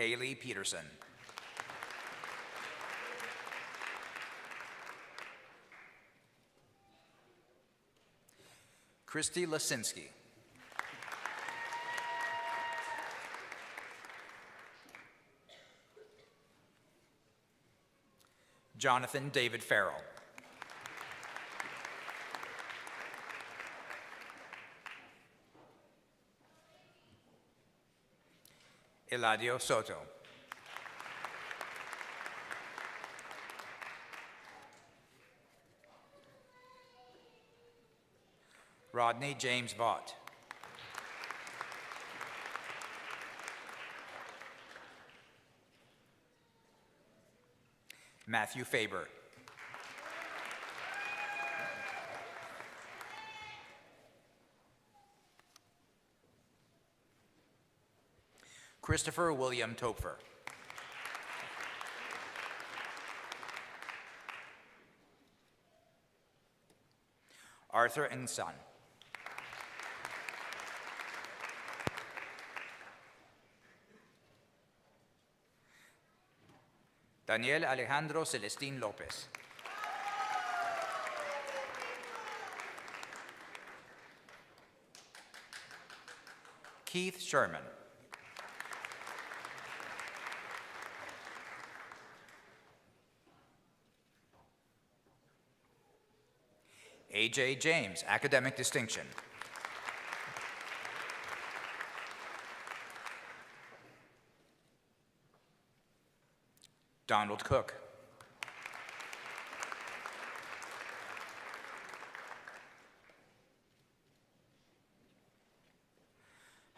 Kaylee Peterson. Christy Lasinski. Jonathan David Farrell. Eladio Soto. Rodney James Vaught. Matthew Faber. Christopher William Topfer. Arthur Ingson. Daniel Alejandro Celestín López. Keith Sherman. A.J. James, academic distinction. Donald Cook.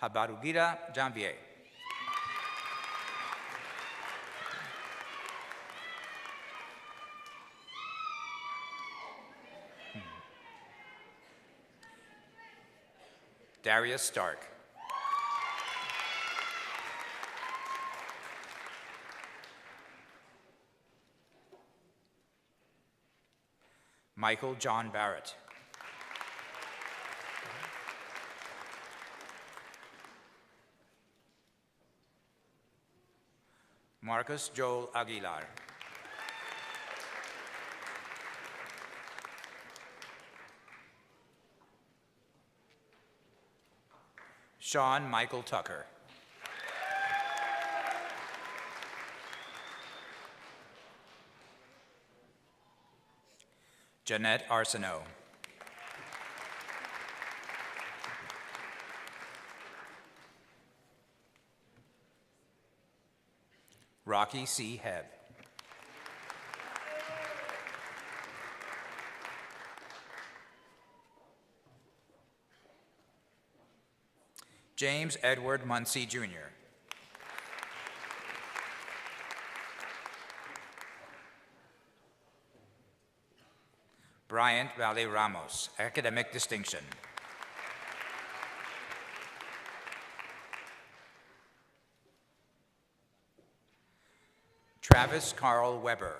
Habarugira Janvier. Darius Stark. Michael John Barrett. Marcus Joel Aguilar. Sean Michael Tucker. Jeanette Arsenault. Rocky C. Hebb. James Edward Muncy, Jr. Bryant Valley Ramos, academic distinction. Travis Carl Weber.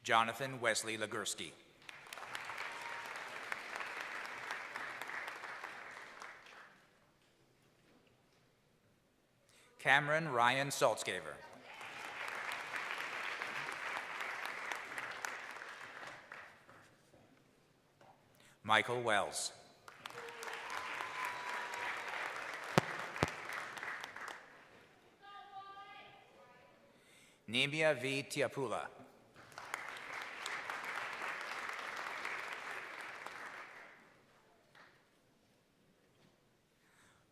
Jonathan Wesley Ligursky. Cameron Ryan Saltzgaver. Michael Wells. Nemia V. Tiapula.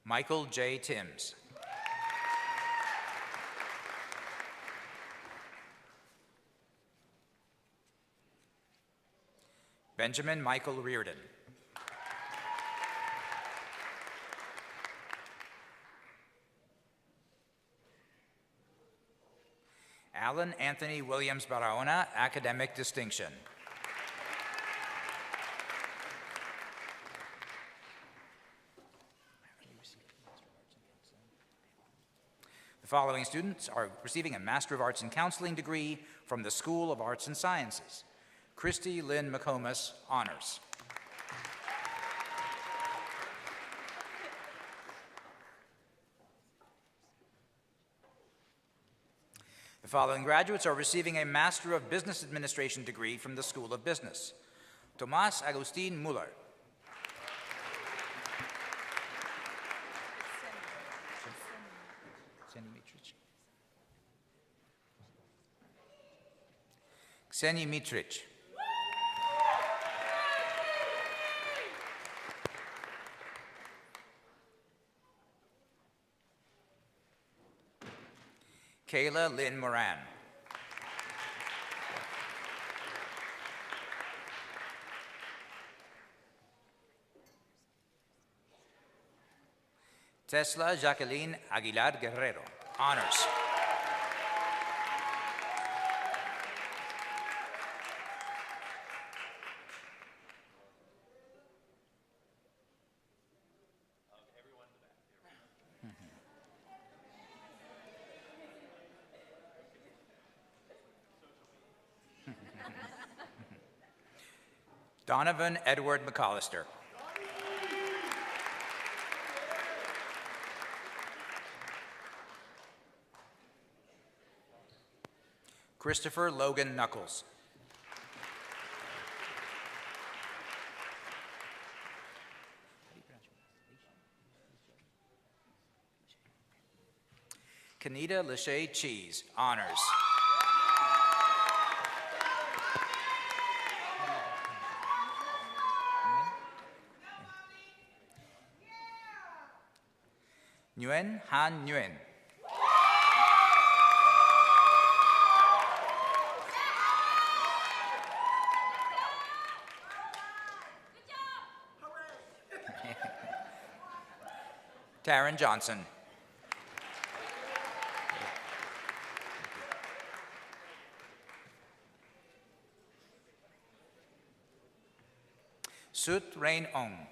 Michael J. Timms. Benjamin Michael Reardon. Alan Anthony Williams Barahona, academic distinction. The following students are receiving a Master of Arts in Counseling degree from the School of Arts and Sciences. Christy Lynn McComas, honors. The following graduates are receiving a Master of Business Administration degree from the School of Business. Tomás Agustín Muller. Kseni Mitrich. Kayla Lynn Moran. Tesla Jacqueline Aguilar Guerrero, honors. Donovan Edward McAllister. Christopher Logan Knuckles. Kanita Lachey Cheese, honors. Nguyen Han Nguyen. Taryn Johnson. Sut Rain Ong.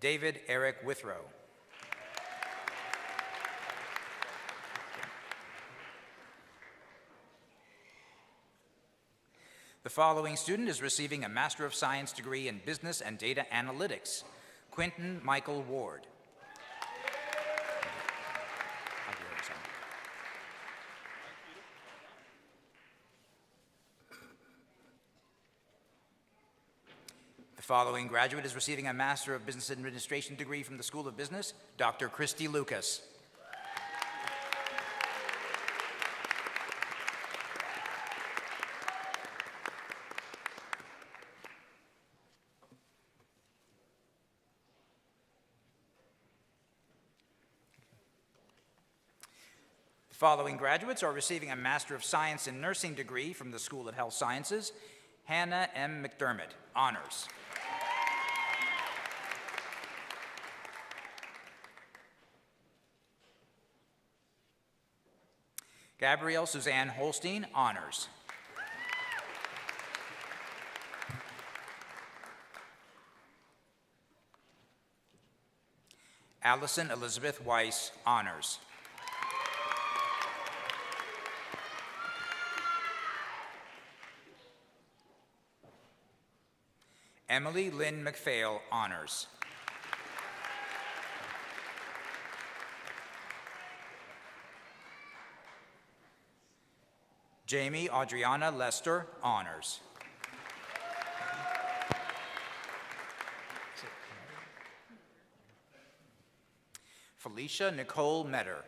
David Eric Withrow. The following student is receiving a Master of Science degree in Business and Data Analytics. Quentin Michael Ward. The following graduate is receiving a Master of Business Administration degree from the School of Business, Dr. Christy Lucas. The following graduates are receiving a Master of Science in Nursing degree from the School of Health Sciences, Hannah M. McDermott, honors. Gabrielle Suzanne Holstein, honors. Allison Elizabeth Weiss, honors. Emily Lynn McPhail, honors. Jamie Adriana Lester, honors. Felicia Nicole Metter.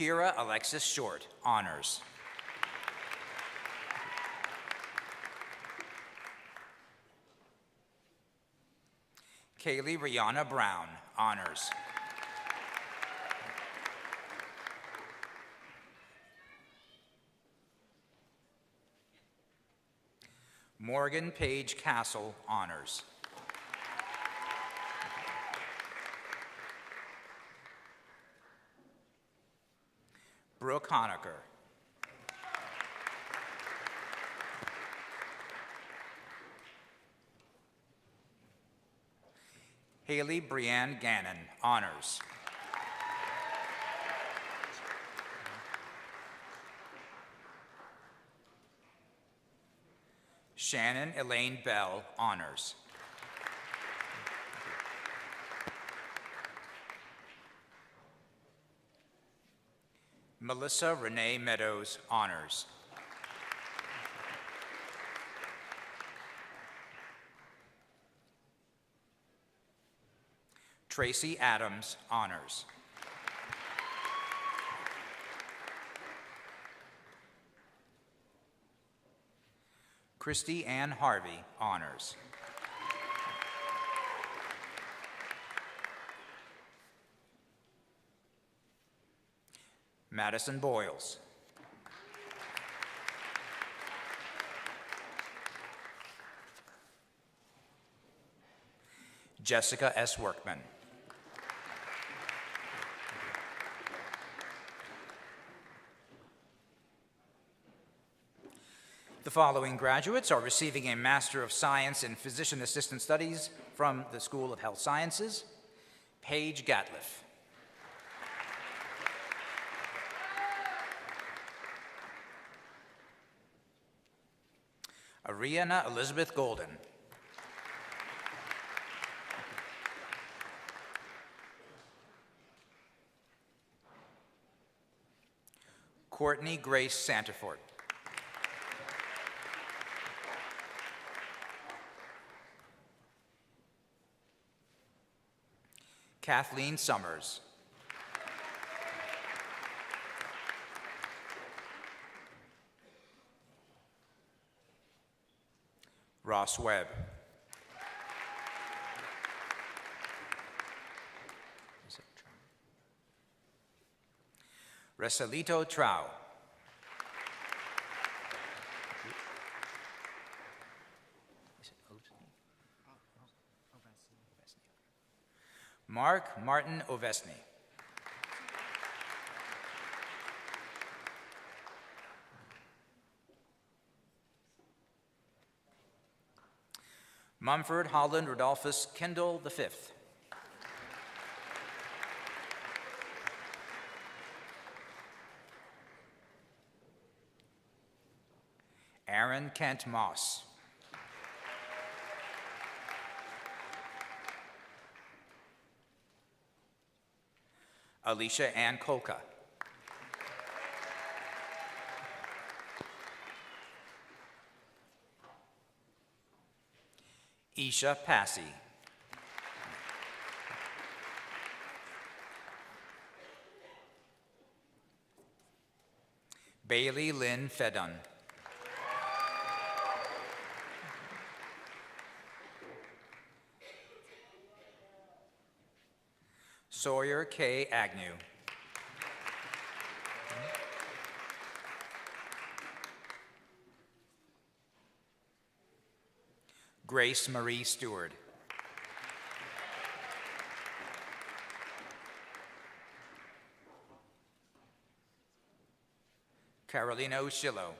Kira Alexis Short, honors. Kaylee Rihanna Brown, honors. Morgan Page Castle, honors. Brooke Honaker. Haley Brianne Gannon, honors. Shannon Elaine Bell, honors. Melissa Renee Meadows, honors. Tracy Adams, honors. Christy Ann Harvey, honors. Madison Boyles. Jessica S. Workman. The following graduates are receiving a Master of Science in Physician Assistant Studies from the School of Health Sciences. Paige Gatliff. Ariana Elizabeth Golden. Courtney Grace Santafort. Kathleen Summers. Ross Webb. Resalito Trau. Mark Martin Ovesny. Mumford Holland Rodolphus Kendall V. Aaron Kent Moss. Alicia Ann Kolka. Isha Passy. Bailey Lynn Fedun. Sawyer K. Agnew. Grace Marie Stewart. Carolina Ushillo.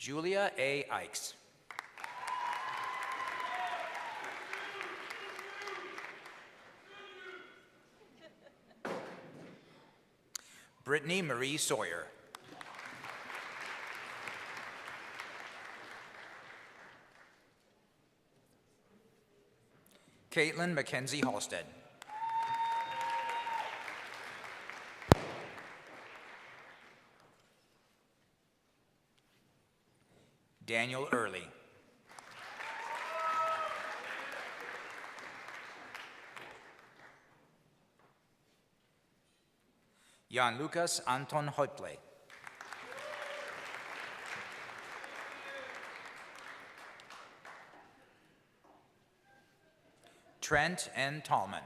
Julia A. Ikes. Brittany Marie Sawyer. Caitlin Mackenzie Halstead. Daniel Early. Jan Lucas Anton Hoiple. Trent N. Tallman.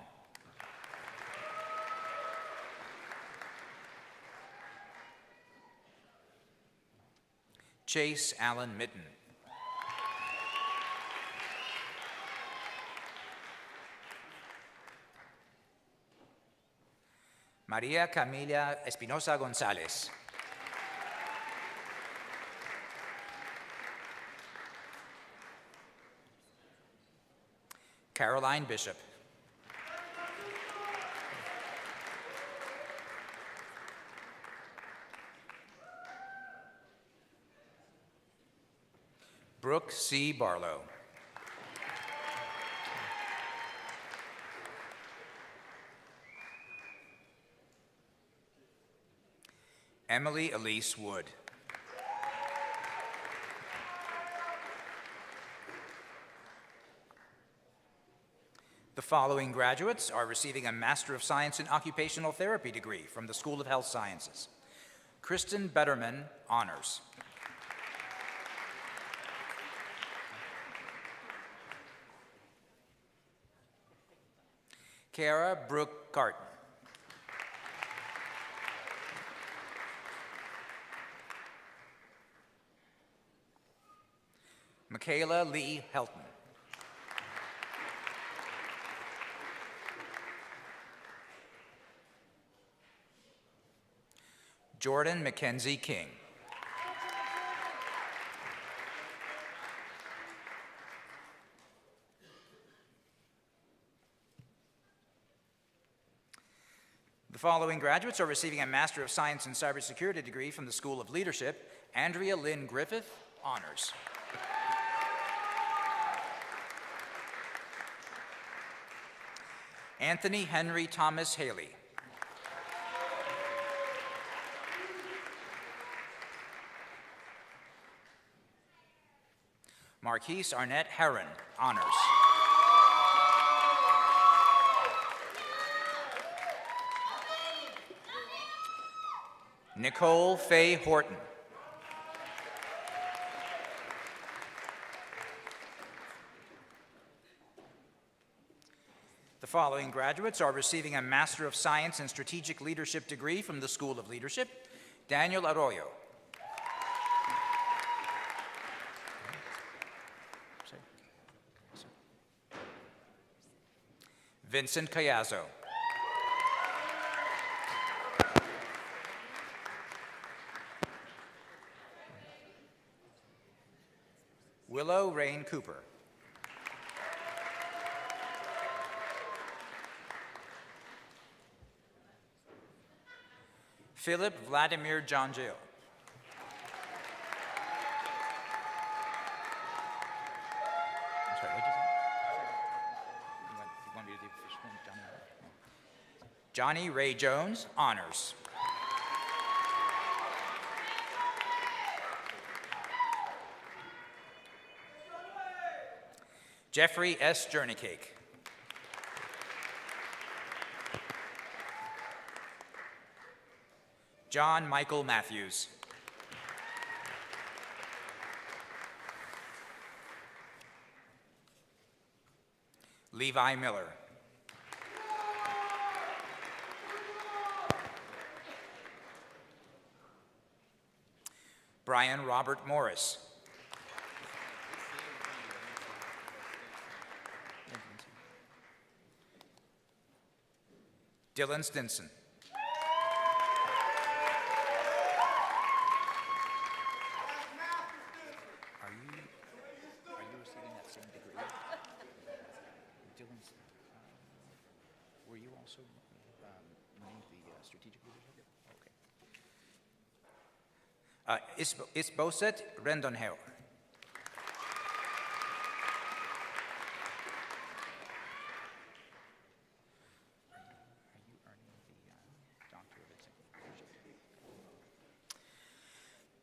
Chase Allen Mitten. Maria Camila Espinosa Gonzalez. Caroline Bishop. Brooke C. Barlow. Emily Elise Wood. The following graduates are receiving a Master of Science in Occupational Therapy degree from the School of Health Sciences. Kristen Betterman, Honors. Kara Brooke Carton. Michaela Lee Helton. Jordan Mackenzie King. The following graduates are receiving a Master of Science in Cybersecurity degree from the School of Leadership. Andrea Lynn Griffith, Honors. Anthony Henry Thomas Haley. Marquise Arnett Heron, Honors. Nicole Faye Horton. The following graduates are receiving a Master of Science in Strategic Leadership degree from the School of Leadership. Daniel Arroyo. Vincent Cayazzo. Willow Rain Cooper. Philip Vladimir John-Jill. I'm sorry, what did you say? You want me to do fish one, Johnny? Johnny Ray Jones, Honors. Jeffrey S. Journeycake. John Michael Matthews. Levi Miller. Brian Robert Morris. Dylan Stinson. Are you receiving that same degree? Dylan's, were you also named the strategic leadership? Okay. Isboset Rendonheur.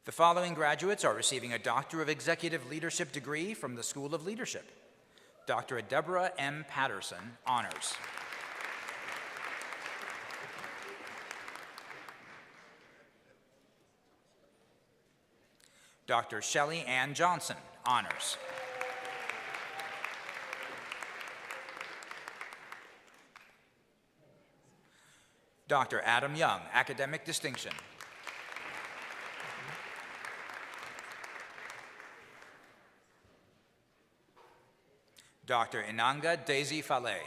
The following graduates are receiving a Doctor of Executive Leadership degree from the School of Leadership. Dr. Deborah M. Patterson, honors. Dr. Shelley Ann Johnson, honors. Dr. Adam Young, academic distinction. Dr. Inanga Daisy Fallet.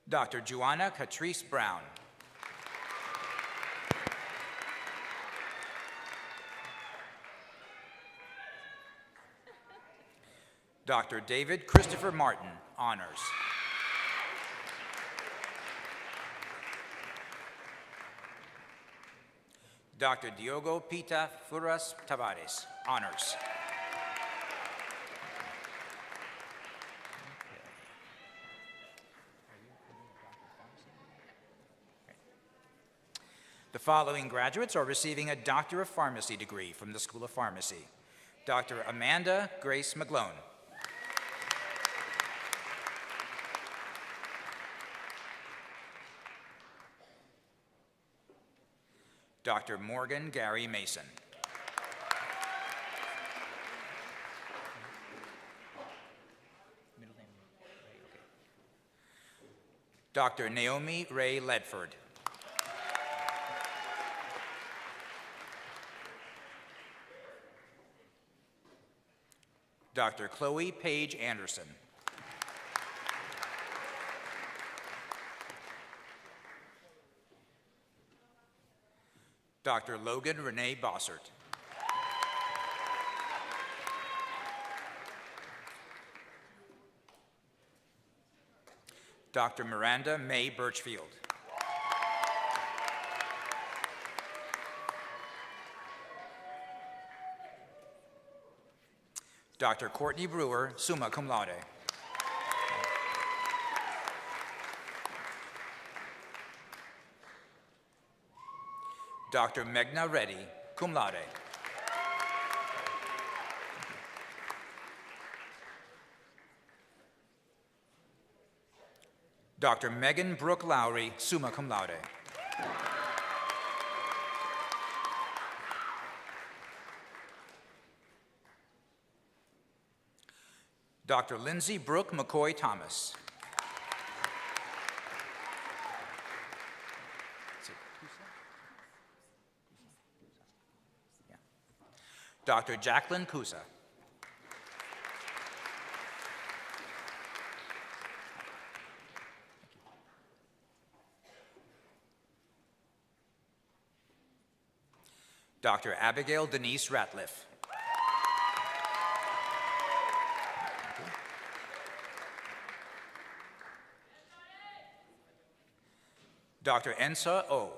Dr. Joanna Catrice Brown. Dr. David Christopher Martin, honors. Dr. Diogo Pita Furas Tavares, honors. The following graduates are receiving a Doctor of Pharmacy degree from the School of Pharmacy. Dr. Amanda Grace McGlone. Dr. Morgan Gary Mason. Middle name, Ray, okay. Dr. Naomi Ray Ledford. Dr. Chloe Page Anderson. Dr. Logan Renee Bossert. Dr. Miranda May Birchfield. Dr. Courtney Brewer, summa cum laude. Dr. Meghna Reddy, cum laude. Dr. Megan Brooke Lowry, summa cum laude. Dr. Lindsay Brooke McCoy Thomas. Dr. Jacqueline Kusa. Dr. Abigail Denise Ratliff. Dr. Ensa O.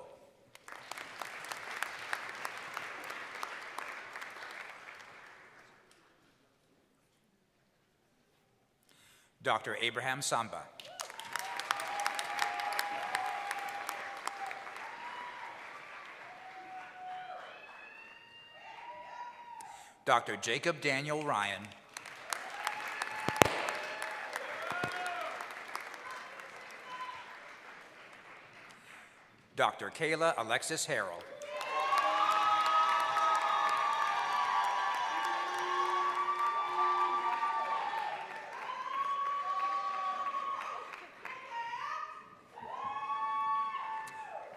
Dr. Abraham Samba. Dr. Jacob Daniel Ryan. Dr. Kayla Alexis Harrell.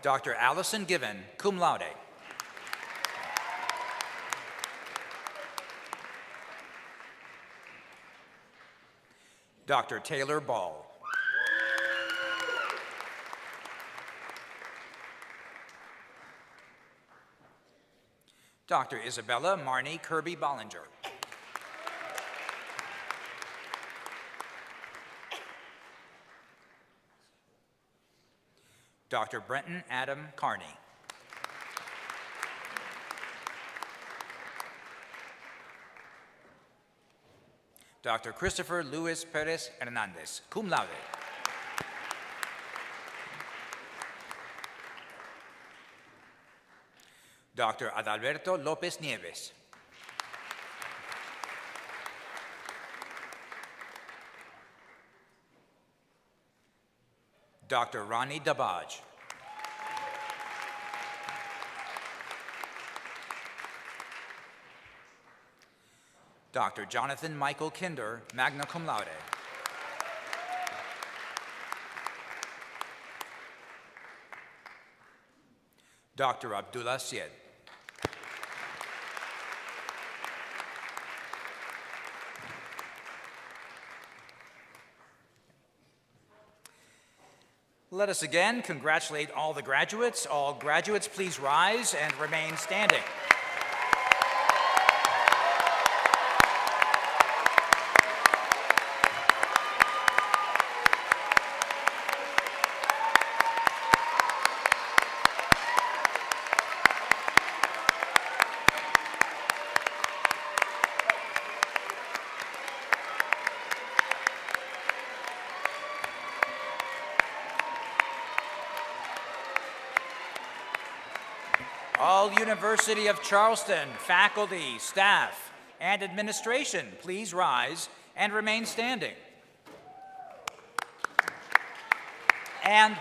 Dr. Allison Given, cum laude. Dr. Taylor Ball. Dr. Isabella Marnie Kirby Bollinger. Dr. Brenton Adam Carney. Dr. Christopher Luis Perez Hernandez, cum laude. Dr. Adalberto Lopez Nieves. Dr. Ronnie Dabaj. Dr. Jonathan Michael Kinder, magna cum laude. Dr. Abdullah Syed. Let us again congratulate all the graduates. All graduates, please rise and remain standing. All University of Charleston faculty, staff, and administration, please rise and remain standing. And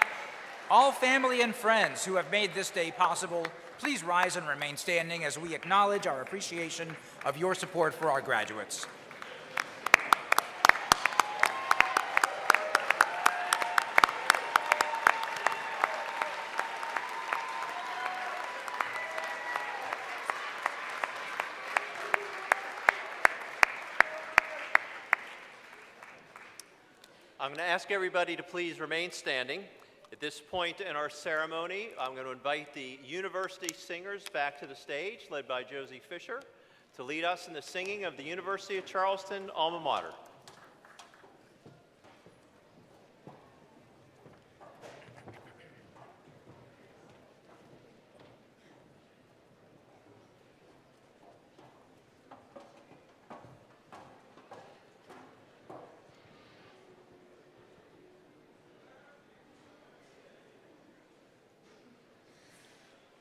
all family and friends who have made this day possible, please rise and remain standing as we acknowledge our appreciation of your support for our graduates. I'm going to ask everybody to please remain standing. At this point in our ceremony, I'm going to invite the university singers back to the stage, led by Josie Fisher, to lead us in the singing of the University of Charleston alma mater.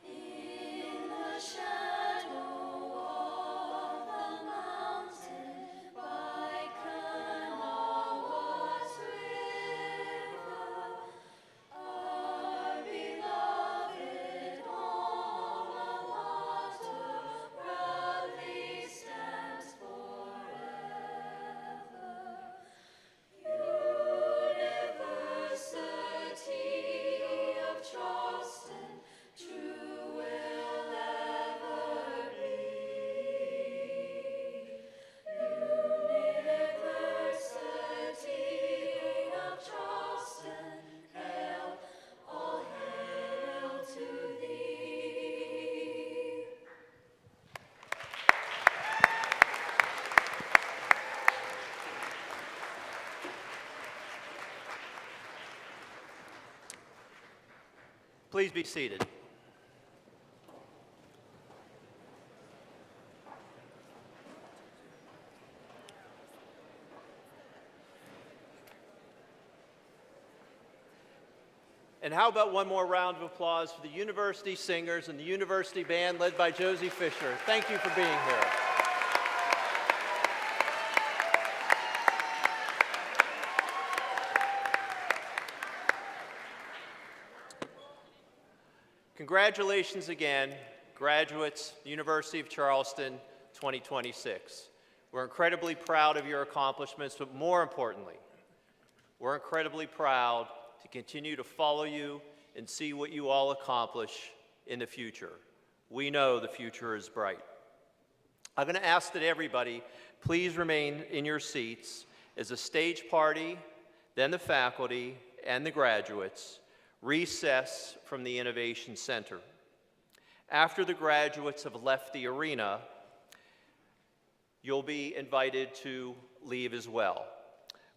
In the shadow of the mountain, by Kanawha's river, our beloved alma mater proudly stands forever. University of Charleston, true will ever be. University of Charleston, hail, all hail to thee. Please be seated. And how about one more round of applause for the university singers and the university band led by Josie Fisher. Thank you for being here. Congratulations again, graduates, University of Charleston 2026. We're incredibly proud of your accomplishments, but more importantly, we're incredibly proud to continue to follow you and see what you all accomplish in the future. We know the future is bright. I'm going to ask that everybody please remain in your seats as the stage party, then the faculty, and the graduates recess from the Innovation Center. After the graduates have left the arena, you'll be invited to leave as well.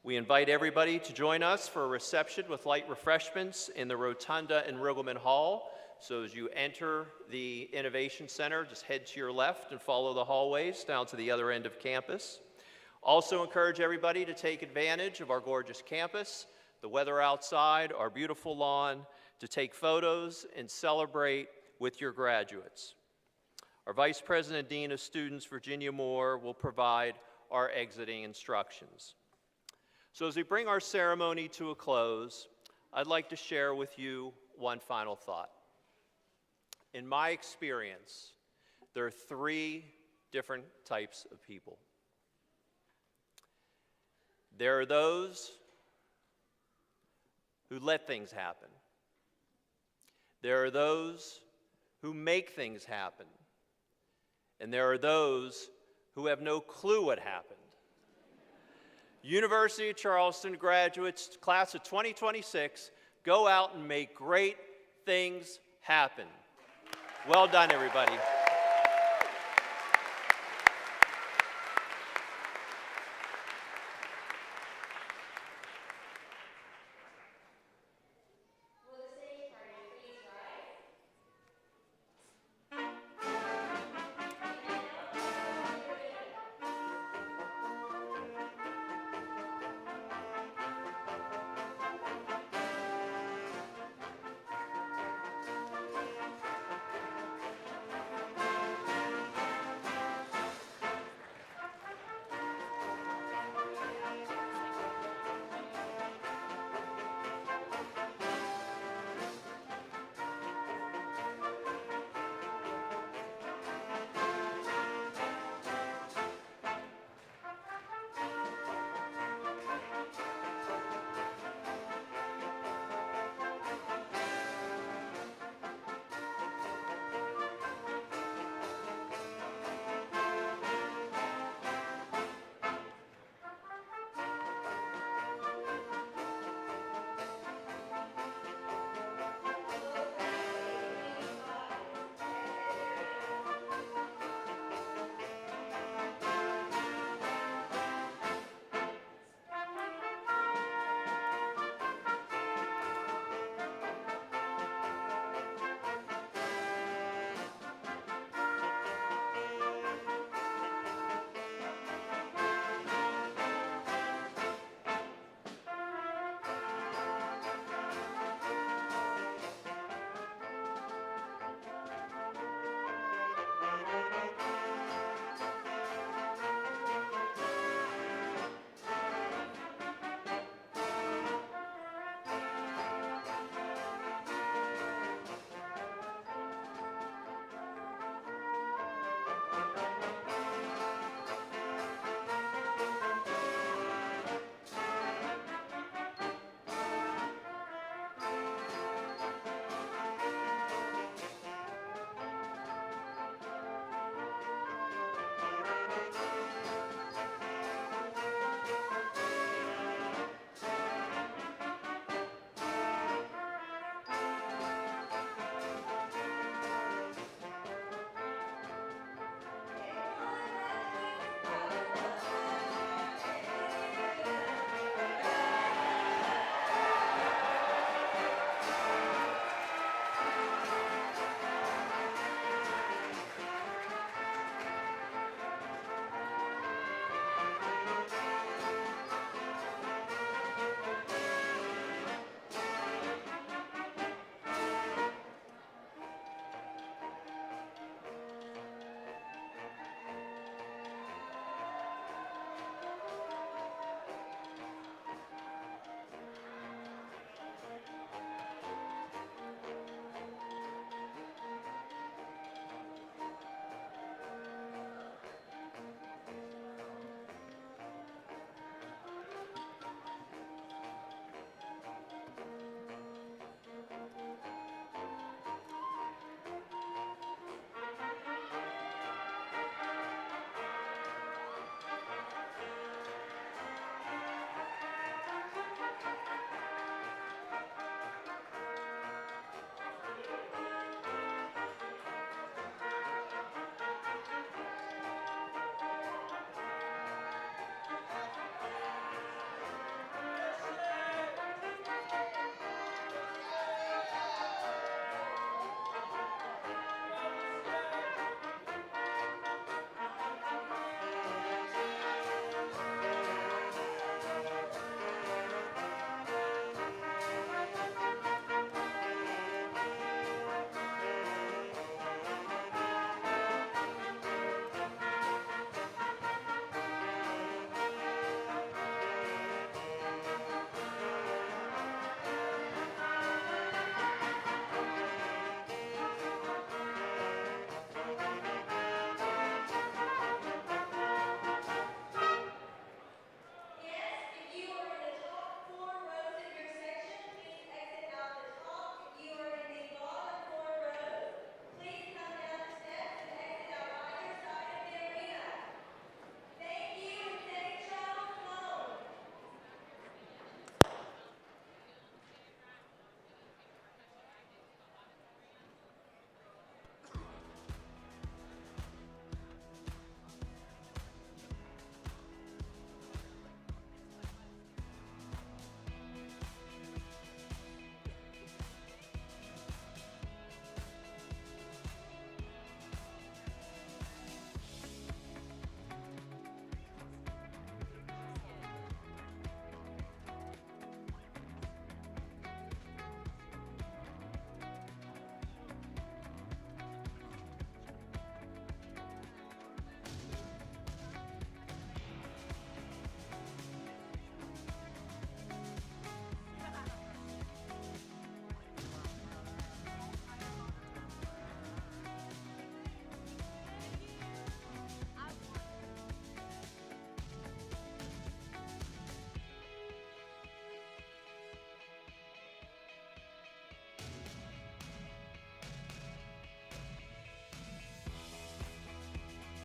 We invite everybody to join us for a reception with light refreshments in the Rotunda in Riggleman Hall. So as you enter the Innovation Center, just head to your left and follow the hallways down to the other end of campus. Also encourage everybody to take advantage of our gorgeous campus, the weather outside, our beautiful lawn, to take photos and celebrate with your graduates. Our Vice President Dean of Students, Virginia Moore, will provide our exiting instructions. So as we bring our ceremony to a close, I'd like to share with you one final thought. In my experience, there are three different types of people. There are those who let things happen. There are those who make things happen. And there are those who have no clue what happened. University of Charleston graduates, class of 2026, go out and make great things happen. Well done, everybody.